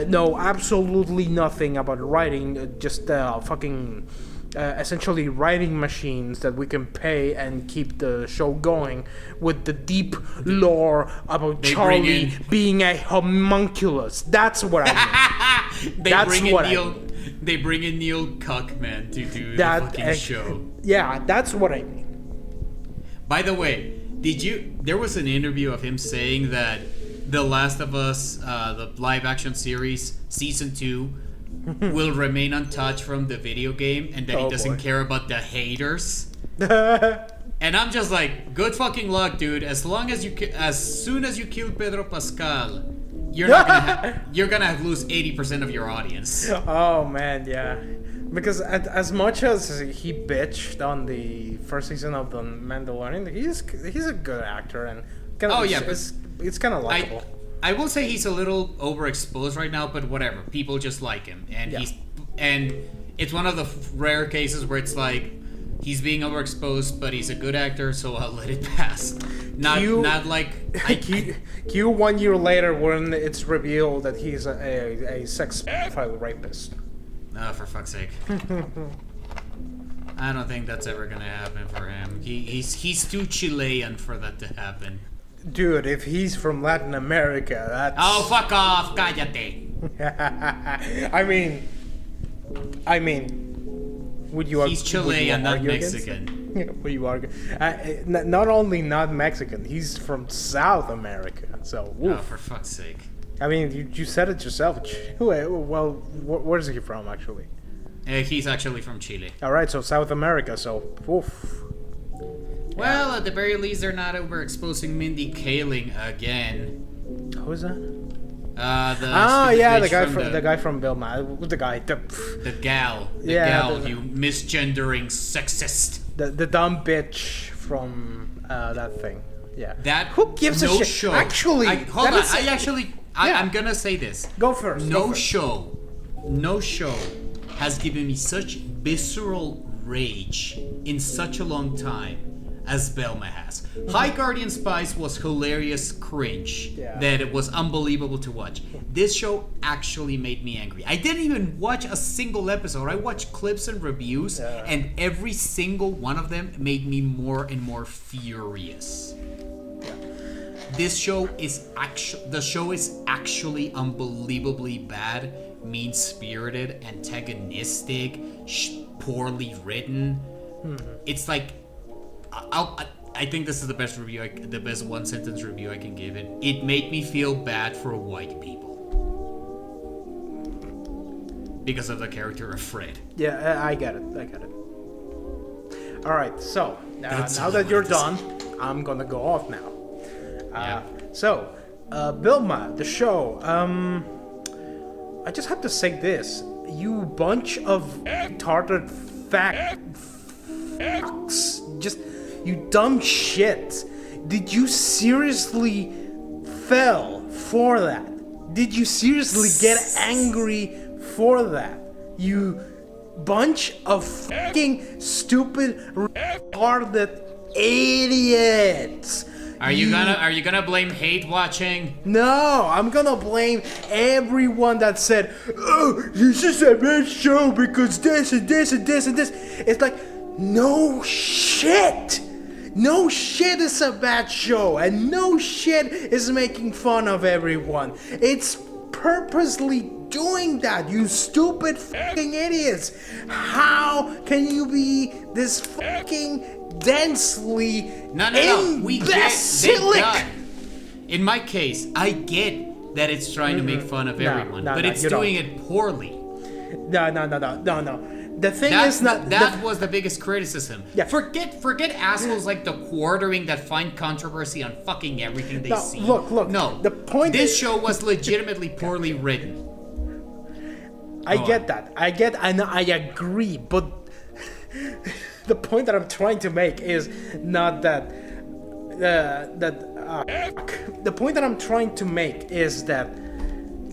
know absolutely nothing about writing, just fucking essentially writing machines that we can pay and keep the show going with the deep lore about Charlie being a homunculus. That's what I mean. They bring in Neil Cuckman to do the fucking show. Yeah, that's what I mean. By the way, there was an interview of him saying that The Last of Us, the live action series, season 2, will remain untouched from the video game, and that he doesn't care about the haters. And I'm just like, good fucking luck, dude. As soon as you kill Pedro Pascal, you're gonna lose 80% of your audience. Oh man, yeah. Because as much as he bitched on the first season of The Mandalorian, he's a good actor and it's kind of likable. I will say he's a little overexposed right now, but whatever. People just like him, and it's one of the rare cases where it's like he's being overexposed, but he's a good actor, so I'll let it pass. Not like Q 1 year later when it's revealed that he's a sex pedophile rapist. Oh, for fuck's sake. I don't think that's ever gonna happen for him. He's too Chilean for that to happen. Dude, if he's from Latin America, that's... Oh, fuck off! Cállate! I mean, would you? He's Chilean, not Mexican. Would you argue? Not only not Mexican, he's from South America. So, oof. Oh, for fuck's sake! I mean, you said it yourself. Well, where's he from actually? He's actually from Chile. All right, so South America. So, oof. Well, at the very least, they're not overexposing Mindy Kailing again. Who is that? The guy from Vilma. The gal, you misgendering sexist. The dumb bitch from that thing. Yeah. That who gives a shit? Show. Actually, I'm gonna say this. Go first. No show has given me such visceral rage in such a long time as Velma has. High Guardian Spies was hilarious cringe that it was unbelievable to watch. This show actually made me angry. I didn't even watch a single episode. I watched clips and reviews, and every single one of them made me more and more furious. This show is actually unbelievably bad, mean-spirited, antagonistic, poorly written. It's like I think this is the best review, the best one-sentence review I can give it. It made me feel bad for white people because of the character of Fred. Yeah, I get it. All right, so now that you're done, I'm gonna go off now. So, Vilma, the show. I just have to say this: you bunch of retarded fucks, just. You dumb shit. Did you seriously fell for that? Did you seriously get angry for that? You bunch of fucking stupid, retarded idiots. Are you gonna blame hate watching? No, I'm gonna blame everyone that said, "Oh, this is a bad show because this and this and this and this." It's like, no shit. No shit is a bad show, and no shit is making fun of everyone. It's purposely doing that, you stupid fucking idiots. How can you be this fucking densely imbecilic? In my case, I get that it's trying to make fun of everyone, but it's doing it poorly. No. The thing is that was the biggest criticism. Yeah. Forget assholes like the Quartering that find controversy on fucking everything they see. Look. No. The point this show was legitimately poorly written. I get that. I agree, but the point that I'm trying to make is not that the point that I'm trying to make is that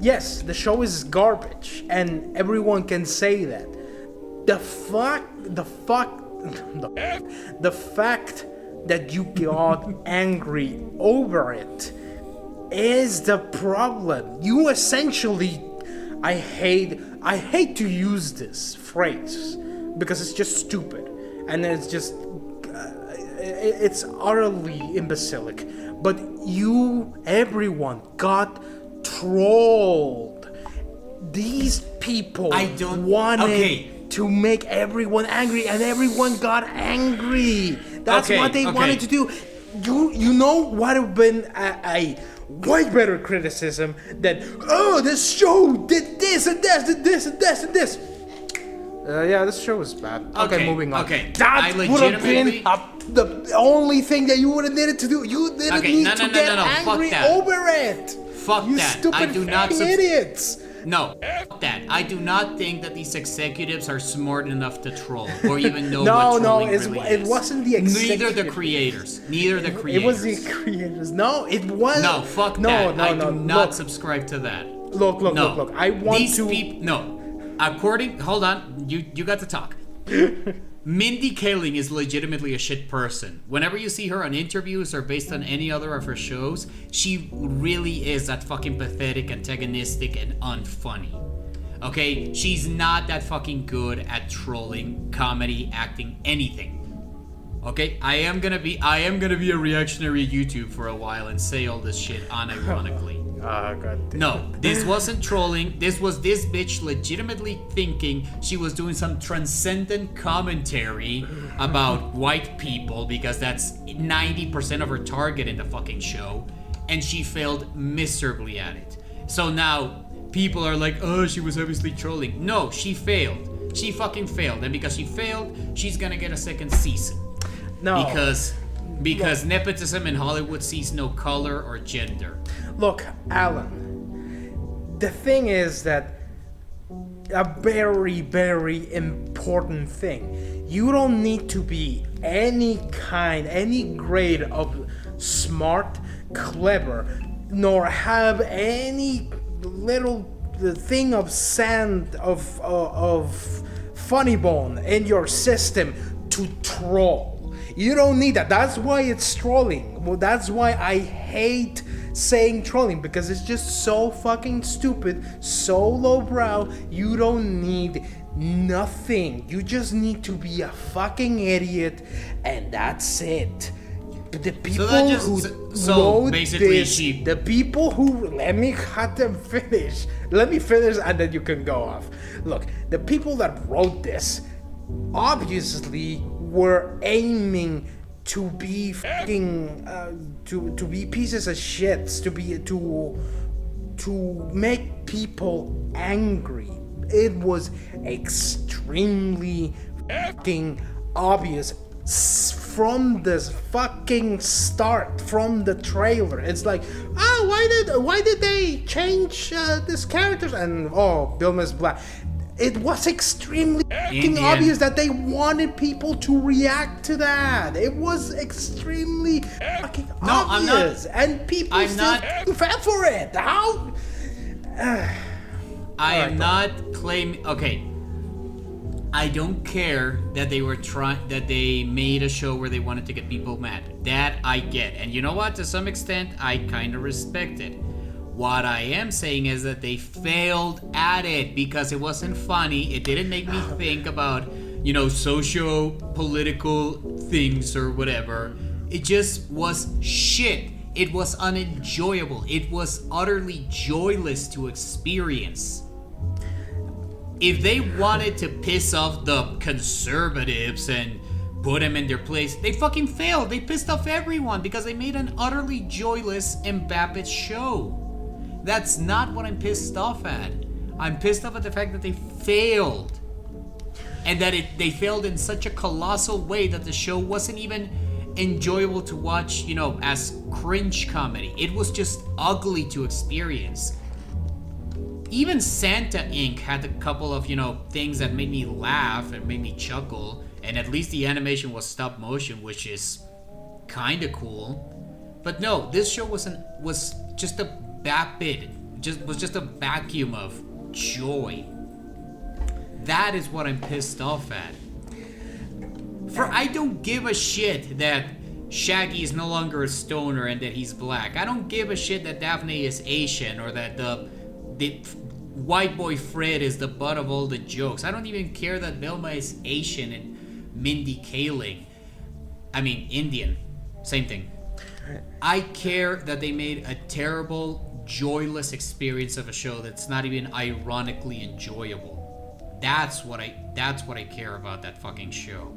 yes, the show is garbage and everyone can say that. The fact that you got angry over it is the problem. You essentially, I hate to use this phrase because it's just stupid and it's just it's utterly imbecilic. But everyone got trolled. These people wanted to make everyone angry, and everyone got angry. That's what they wanted to do. You know what would have been a way better criticism than, oh, this show did this and this and this and this and this. Yeah, this show was bad. Okay, moving on. Okay, that would have been the only thing that you would have needed to do. You didn't need to get angry over it. Fuck you that. Stupid I do not idiots. No, fuck that. I do not think that these executives are smart enough to troll or even know No, what no, trolling it's, really it is. wasn't the Neither the executives. creators. Neither the It creators. was the creators. No, it was. No, fuck no, that. No, I no, do not look, subscribe to that. Look, No. look. I want These to. people. No. Hold on. You got to talk. Mindy Kaling is legitimately a shit person. Whenever you see her on interviews or based on any other of her shows, she really is that fucking pathetic, antagonistic, and unfunny. Okay? She's not that fucking good at trolling, comedy, acting, anything. Okay? I am gonna be a reactionary YouTube for a while and say all this shit unironically. God damn. No, this wasn't trolling. This was this bitch legitimately thinking she was doing some transcendent commentary about white people because that's 90% of her target in the fucking show, and she failed miserably at it. So now people are like, oh, she was obviously trolling. No, she failed. She fucking failed, and because she failed, she's gonna get a second season. No. Because nepotism in Hollywood sees no color or gender. Look, Alan, the thing is that a very, very important thing. You don't need to be any grade of smart, clever, nor have any little thing of sand, of funny bone in your system to troll. You don't need that. That's why it's trolling. Well, that's why I hate saying trolling, because it's just so fucking stupid, so lowbrow. You don't need nothing. You just need to be a fucking idiot, and that's it. The people who wrote basically this, the people who let me finish, and then you can go off. Look, the people that wrote this obviously were aiming to be fucking to be pieces of shits, to make people angry. It was extremely fucking obvious from the fucking start, from the trailer. It's like, oh, why did they change this characters? And oh, Bill is black. It was extremely fucking obvious that they wanted people to react to that. It was extremely fucking obvious, and people fucking fell for it. How? I am not claiming. Okay, I don't care that they made a show where they wanted to get people mad. That I get, and you know what? To some extent, I kind of respect it. What I am saying is that they failed at it because it wasn't funny. It didn't make me think about, socio-political things or whatever. It just was shit. It was unenjoyable. It was utterly joyless to experience. If they wanted to piss off the conservatives and put them in their place, they fucking failed. They pissed off everyone because they made an utterly joyless and vapid show. That's not what I'm pissed off at. I'm pissed off at the fact that they failed. And that they failed in such a colossal way that the show wasn't even enjoyable to watch, as cringe comedy. It was just ugly to experience. Even Santa Inc. had a couple of, things that made me laugh and made me chuckle. And at least the animation was stop motion, which is kind of cool. But no, this show was just a just a vacuum of joy. That is what I'm pissed off at. I don't give a shit that Shaggy is no longer a stoner and that he's black. I don't give a shit that Daphne is Asian or that the white boy Fred is the butt of all the jokes. I don't even care that Velma is Asian and Mindy Kaling. I mean, Indian. Same thing. I care that they made a terrible, joyless experience of a show that's not even ironically enjoyable. That's what I care about that fucking show.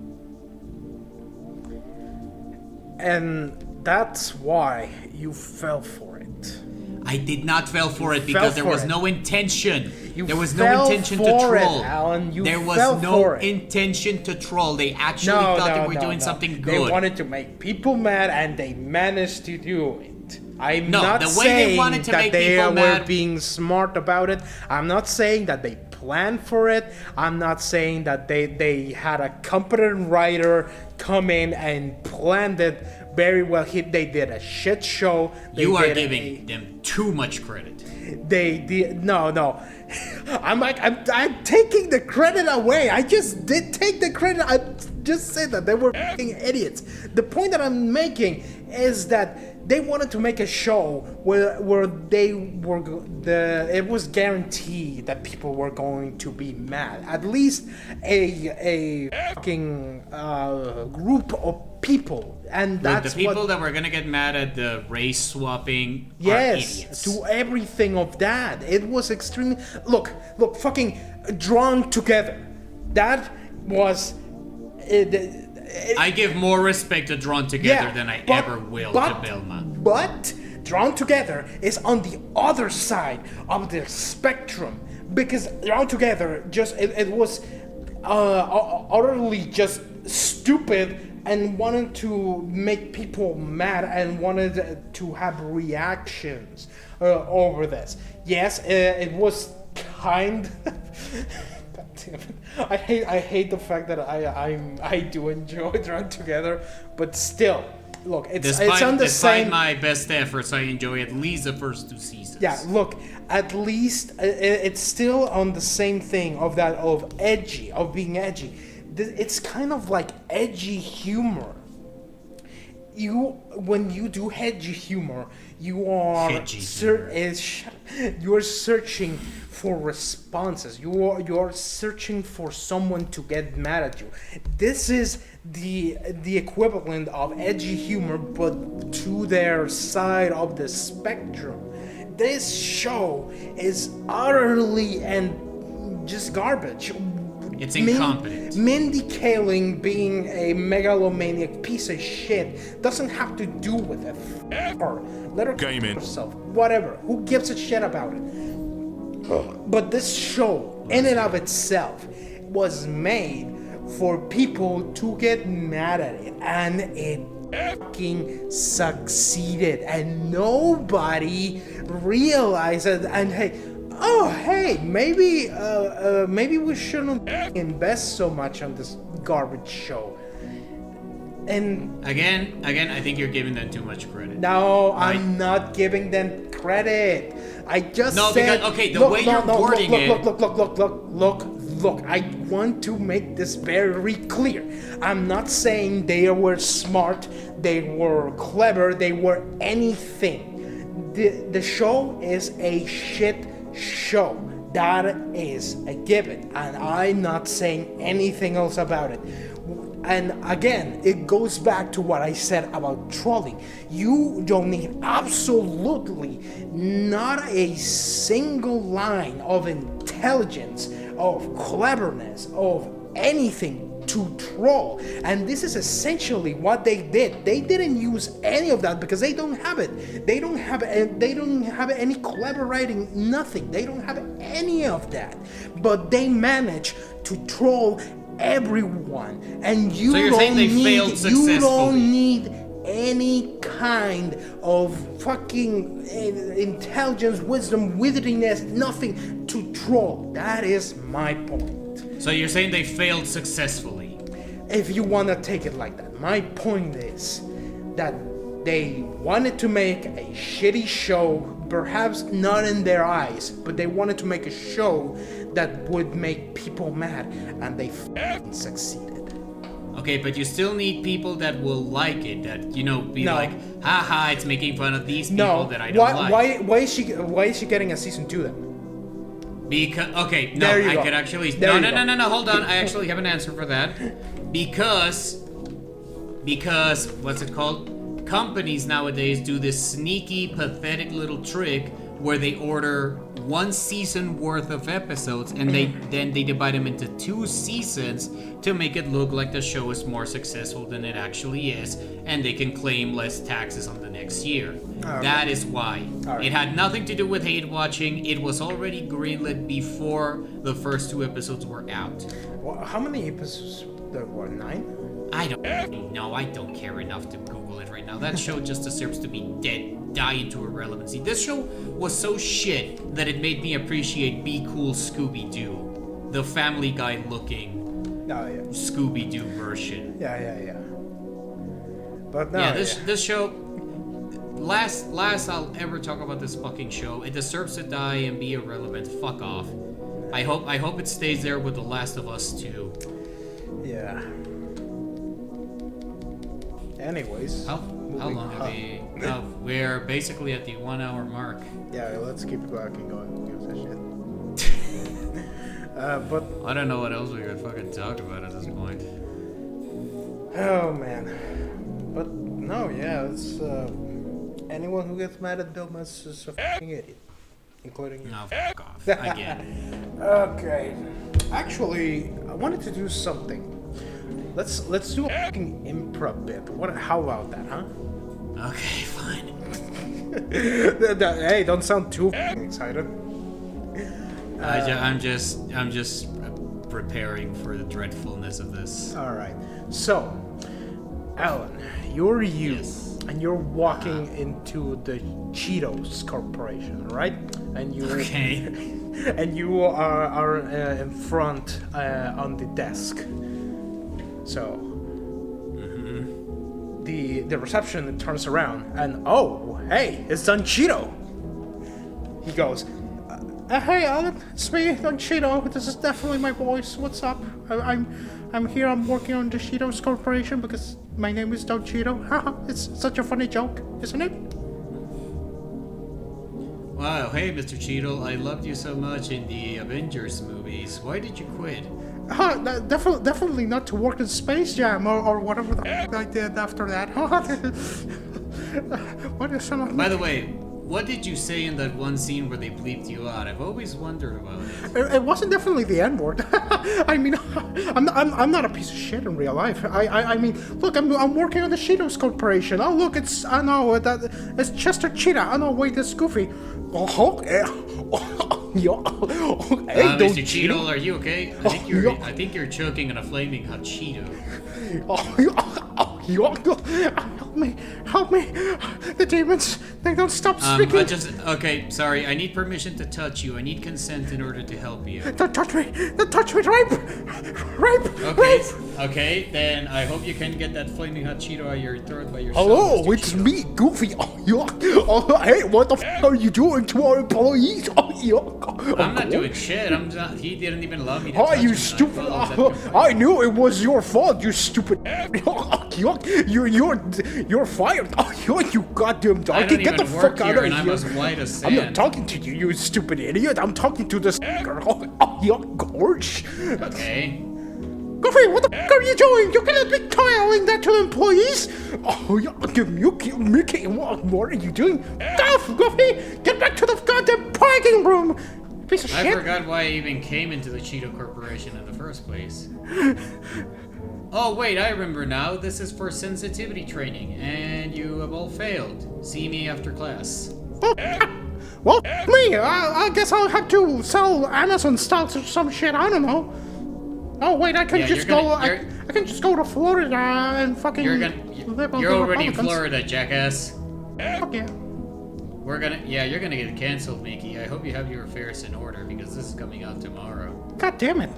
And that's why you fell for it. I did not fall for it because there was no intention. There was no fell intention to for it, troll. Alan. You There was fell no for it. intention to troll. They actually thought they were doing something good. They wanted to make people mad, and they managed to do it. I'm No, not the way they saying wanted to that make they people were mad- being smart about it. I'm not saying that they planned for it. I'm not saying that they had a competent writer come in and planned it very well. They did a shit show. You are giving them too much credit. They did no. I'm taking the credit away. I just did take the credit. I just said that they were fucking idiots. The point that I'm making is that they wanted to make a show where it was guaranteed that people were going to be mad. At least a fucking group of people, and that's the people what, that were gonna get mad at the race swapping are yes, idiots. to everything of that. It was extremely look, fucking drawn together. That was I give more respect to Drawn Together than I ever will to Belma. But Drawn Together is on the other side of the spectrum, because Drawn Together it was utterly just stupid and wanted to make people mad and wanted to have reactions over this. Yes, it was kind. God damn it. I hate the fact that I do enjoy Drawn Together, but still, look, it's on the despite same. my best efforts, I enjoy at least the first 2 seasons. Yeah, look, at least it's still on the same thing of being edgy. It's kind of like edgy humor. When you do edgy humor, you are searching for responses. You are searching for someone to get mad at you. This is the equivalent of edgy humor, but to their side of the spectrum. This show is utterly and just garbage. It's incompetent. Mindy Kailing being a megalomaniac piece of shit doesn't have to do with it. Or let her Game in. herself. Whatever. Who gives a shit about it? But this show, in and of itself, was made for people to get mad at it, and it fucking succeeded, and nobody realized it. And hey, maybe we shouldn't invest so much on this garbage show. And Again, I think you're giving them too much credit. no, Right. I'm not giving them credit. I just No, said. because- okay, the way you're wording it- Look. I want to make this very clear. I'm not saying they were smart, they were clever, they were anything. The show is a shit show. That is a given, and I'm not saying anything else about it. And again, it goes back to what I said about trolling. You don't need absolutely not a single line of intelligence, of cleverness, of anything to troll. And this is essentially what they did. They didn't use any of that because they don't have it. They don't have any clever writing, nothing. They don't have any of that. But they managed to troll everyone, and you So you're don't saying they need, failed you successfully. don't need any kind of fucking intelligence, wisdom, wittiness, nothing to troll. That is my point. So you're saying they failed successfully. If you want to take it like that, my point is that they wanted to make a shitty show, perhaps not in their eyes, but they wanted to make a show that would make people mad, and they succeeded. Okay, but you still need people that will like it, that, you know, be No. like, haha, it's making fun of these people No, that I don't like. why is she getting a season 2 then? Because, okay, no, There you I go. could actually, There no, you go. hold on, I actually have an answer for that. Because, what's it called? Companies nowadays do this sneaky, pathetic little trick where they order 1 season worth of episodes and then they divide them into 2 seasons to make it look like the show is more successful than it actually is, and they can claim less taxes on the next year. That is why. Alright. It had nothing to do with hate watching. It was already greenlit before the first 2 episodes were out. Well, how many episodes there were? 9? I don't know. I don't care enough to Google it right now. That show just deserves to be dead, die into irrelevancy. This show was so shit that it made me appreciate Be Cool Scooby-Doo, the Family Guy looking Oh yeah. Scooby-Doo version. Yeah. But no. Yeah, this show, last I'll ever talk about this fucking show. It deserves to die and be irrelevant. Fuck off. I hope it stays there with The Last of Us 2. Yeah. Anyways. How long have we? No, we're basically at the 1 hour mark. Yeah, let's keep it going. Give us a shit. But I don't know what else we could fucking talk about at this point. oh man. But no, yeah, it's anyone who gets mad at Dilmas is a fucking idiot, including you. No, fuck off. I get it. Okay. Actually, I wanted to do something. Let's do a fucking improv bit. How about that, huh? Okay, fine. Hey, don't sound too fucking excited. I'm just preparing for the dreadfulness of this. All right. So, Alan, you're you, Yes. and you're walking into the Cheetos Corporation, right? And you Okay. and you are in front on the desk. So the reception turns around and oh hey, it's Don Cheeto. He goes, hey Alan, it's me, Don Cheeto. This is definitely my voice. What's up? I'm here. I'm working on the Cheetos Corporation because my name is Don Cheeto. It's such a funny joke, isn't it? Wow, hey Mr. Cheadle, I loved you so much in the Avengers movies. Why did you quit? Definitely not to work in Space Jam or whatever the f- I did after that. What is some? By the way, what did you say in that one scene where they bleeped you out? I've always wondered about it. It wasn't definitely the N-word. I mean, I'm not a piece of shit in real life. I mean, look, I'm working on the Cheetos Corporation. Oh, look, it's Chester Cheetah. Oh no, wait, it's Goofy. Oh, yeah. Hey, Mr. Cheetle, are you okay? I think you're choking on a flaming hot Cheeto. Help me! The demons, they don't stop speaking. Okay, sorry, I need permission to touch you. I need consent in order to help you. Don't touch me! Rape! Okay, then I hope you can get that flaming hot Cheeto out of your throat by yourself. Hello, Mr. it's Cheeto. me, Goofy. Hey, what the f are you doing to our employees? I'm not doing shit. He didn't even allow me to Oh, touch you him, stupid! and I followed that I knew it was your fault, you stupid! You're fired! You goddamn I donkey! don't Get the even fuck work out here, of and here! I'm as white as I'm not sand. talking to you, you stupid idiot! I'm talking to this girl! Gorge! Okay. Goofy, what the f are you doing? You cannot be telling that to the employees! Mickey, what are you doing? Goofy! Get back to the goddamn parking room! Piece of I shit! forgot why I even came into the Cheeto Corporation in the first place. Oh, wait, I remember now. This is for sensitivity training, and you have all failed. See me after class. Well, me, I guess I'll have to sell Amazon stocks or some shit, I don't know. Oh, wait, I can Yeah, just you're go, gonna- I can just go to Florida and fucking You're live on you're the already in Republicans. Florida, jackass. Fuck yeah. You're gonna get canceled, Mickey. I hope you have your affairs in order, because this is coming out tomorrow. God damn it.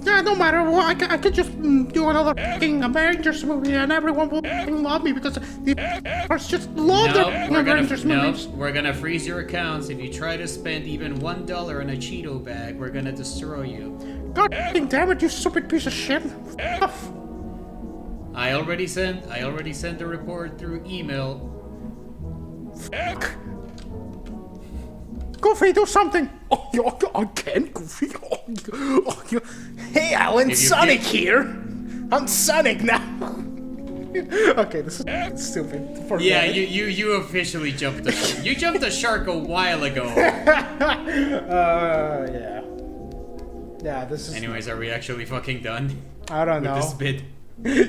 Yeah, no matter what, I could just do another fucking Avengers movie and everyone will fucking love me because the f***ers just love the Avengers movies. We're gonna freeze your accounts. If you try to spend even $1 on a Cheeto bag, we're gonna destroy you. God damn it, you stupid piece of shit. F off. I already sent the report through email. Fuck. Goofy, do something! Again, Goofy? Hey, Alan, If you Sonic get- here! I'm Sonic now! Okay, this is stupid. Yeah, Forget it. you officially jumped the shark. You jumped the shark a while ago. Yeah. Yeah, this is... Anyways, are we actually fucking done I don't with know. this bit?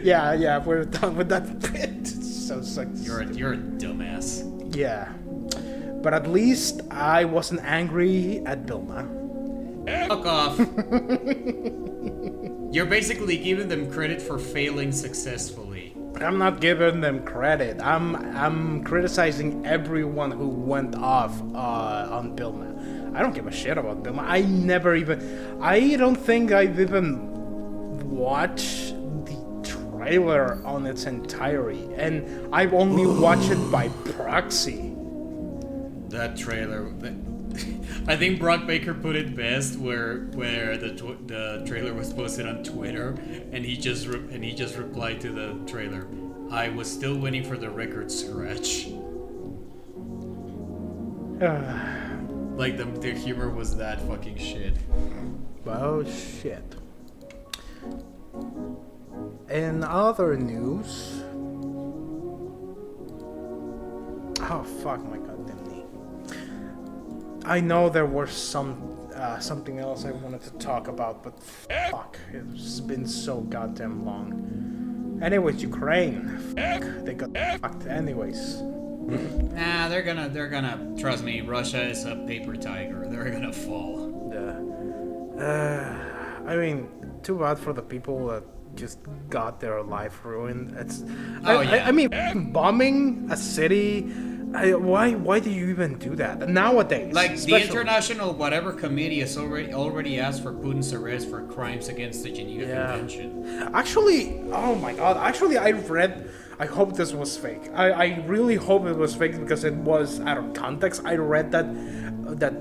Yeah, we're done with that bit. It's so sucks. You're a dumbass. Yeah. But at least I wasn't angry at Bilma. Fuck off. You're basically giving them credit for failing successfully. I'm not giving them credit. I'm criticizing everyone who went off on Bill Nye. I don't give a shit about Bill Nye. I don't think I've even watched the trailer on its entirety, and I've only watched it by proxy. That trailer. I think Brock Baker put it best, where the trailer was posted on Twitter, and he just replied to the trailer. I was still waiting for the record scratch. Like the humor was that fucking shit. Well, shit. In other news, oh fuck my goddamn knee. I know there was something else I wanted to talk about, but fuck, it's been so goddamn long. Anyways, Ukraine, fuck, they got fucked. Anyways. Nah, they're gonna trust me. Russia is a paper tiger. They're gonna fall. I mean, too bad for the people that just got their life ruined. I mean, bombing a city. Why do you even do that nowadays? Like especially. the international whatever committee has already asked for Putin's arrest for crimes against the Geneva Convention. Actually, oh my god. Actually, I hope this was fake. I really hope it was fake because it was out of context. I read that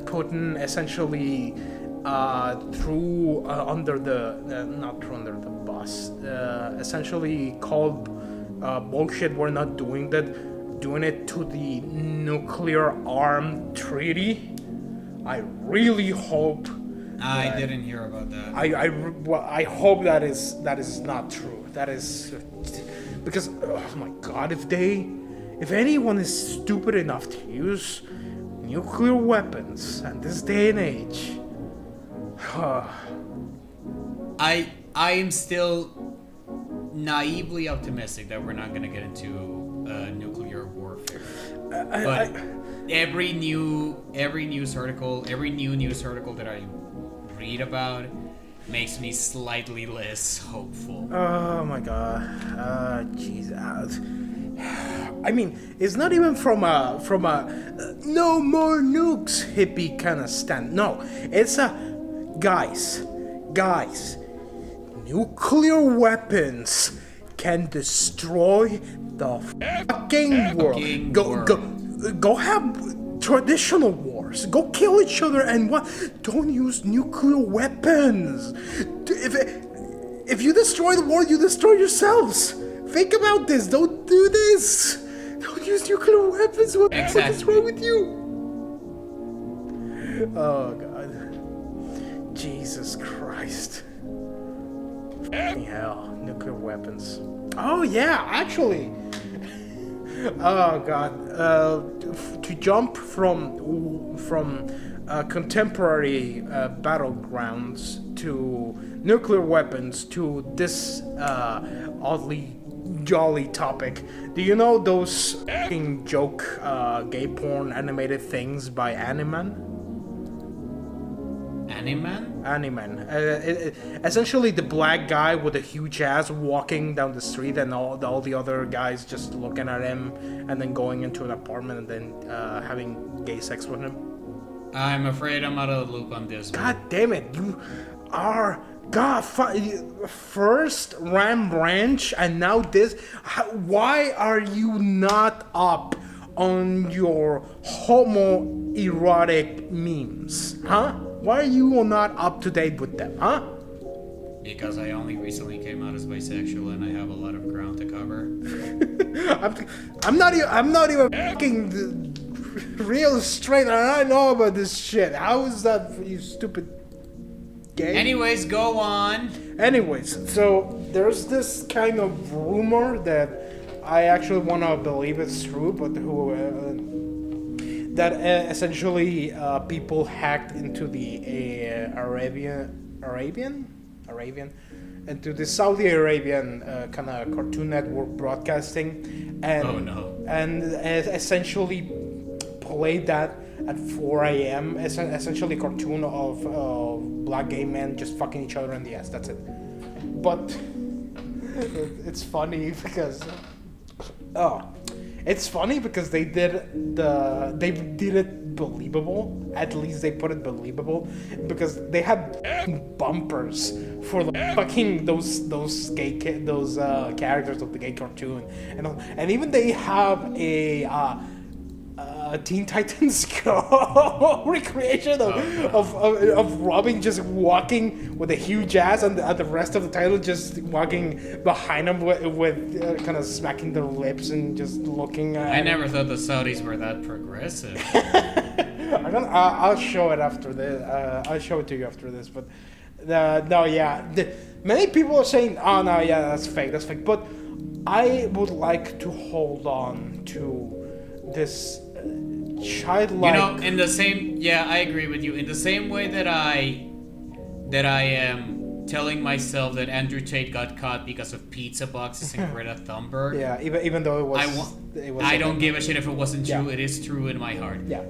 Putin essentially threw not threw under the bus. Essentially called bullshit. We're not doing that. Doing it to the nuclear armed treaty. I really hope. I didn't hear about that. I hope that is not true. That is because oh my god, if anyone is stupid enough to use nuclear weapons at this day and age, I am still naively optimistic that we're not gonna get into nuclear warfare. But every new news article that I read about makes me slightly less hopeful. oh my god, jeez. I mean, it's not even from a no more nukes hippie kind of stand. No, it's a guys, nuclear weapons can destroy the fucking world. Go have traditional wars. Go kill each other and what? Don't use nuclear weapons. If you destroy the world, you destroy yourselves. Think about this. Don't do this. Don't use nuclear weapons. What the fuck is wrong with you? Oh god. Jesus Christ. Fucking hell. Nuclear weapons. Oh yeah, actually. Oh god. To jump from contemporary battlegrounds to nuclear weapons to this oddly jolly topic. Do you know those fucking joke gay porn animated things by Animan? Animan. Essentially the black guy with a huge ass walking down the street and all the other guys just looking at him and then going into an apartment and then having gay sex with him. I'm afraid I'm out of the loop on this one. God damn it, you are... God, first Ram Ranch and now this. Why are you not up on your homoerotic memes, huh? Why are you not up to date with them, huh? Because I only recently came out as bisexual and I have a lot of ground to cover. I'm not even fucking real straight and I know about this shit. How is that for you stupid gay? Anyways, go on. Anyways, so there's this kind of rumor that I actually want to believe it's true, but that essentially people hacked into the Arabian, into the Saudi Arabian kind of Cartoon Network broadcasting, and essentially played that at 4 a.m. Essentially a cartoon of black gay men just fucking each other in the ass. That's it. but it's funny because it's funny because they did it believable. At least they put it believable because they had bumpers for the fucking those characters of the gay cartoon, and even they have a Teen Titans Go recreation of Robin just walking with a huge ass, and the rest of the title just walking behind him with kind of smacking their lips and just looking at I never thought the Saudis were that progressive. I'll show it after this. I'll show it to you after this. But many people are saying, "Oh no, yeah, that's fake." But I would like to hold on to this childlike. In the same, I agree with you. In the same way that I am telling myself that Andrew Tate got caught because of pizza boxes and Greta Thunberg. Yeah, even though it was. I don't give a shit if it wasn't true. Yeah. It is true in my heart. Yeah.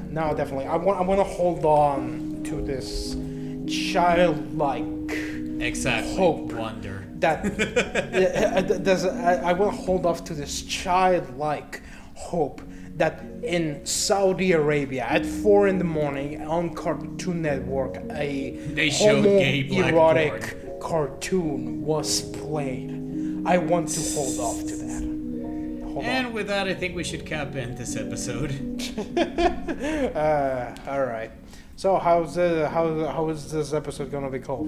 No, definitely. I want to hold on to this childlike hope. Wonder. That I want to hold off to this childlike hope that in Saudi Arabia at 4 a.m. on Cartoon Network a homoerotic cartoon was played. I want to hold off to that. With that, I think we should cap in this episode. All right. So how is this episode gonna be called?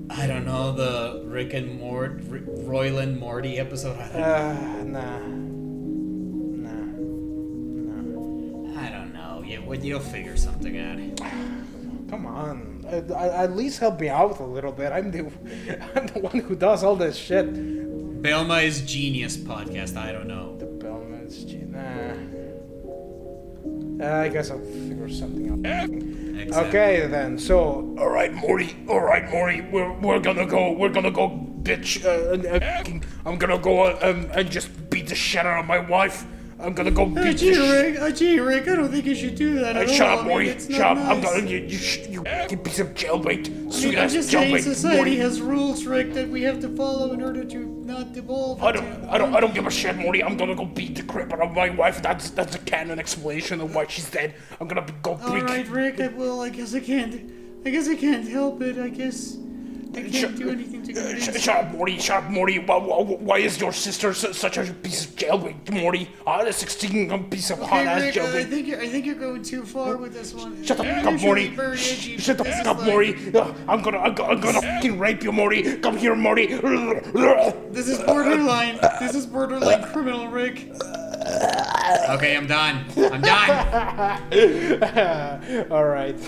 I don't know, the Rick and Roiland Morty episode. Nah. I don't know. Yeah, you'll figure something out. Come on, at least help me out a little bit. I'm the one who does all this shit. Belma is Genius podcast. I don't know. The Belma is Genius. I guess I'll figure something out. Exactly. Okay then. So, all right, Morty. We're gonna go, bitch. I'm gonna go and just beat the shit out of my wife. I'm gonna go beat Rick, I don't think you should do that at all. Shut up, Morty. Shut up. Nice. I'm gonna you piece of jailbait. I'm just saying society has rules, Rick, that we have to follow in order to not devolve. I don't give a shit, Morty. I'm gonna go beat the crap out of my wife. That's a canon explanation of why she's dead. I'm gonna go beat. All right, Rick. I will. I guess I can't help it. I guess I can't do anything to convince you. Shut up, Morty. Why is your sister such a piece of jailbait, Morty? A 16 piece of hot ass jailbait. I think you're going too far with this one. Shut the fuck up, Morty. Shut the fuck up, Morty. I'm gonna fucking rape you, Morty. Come here, Morty. This is borderline. This is borderline criminal, Rick. Okay, I'm done. All right.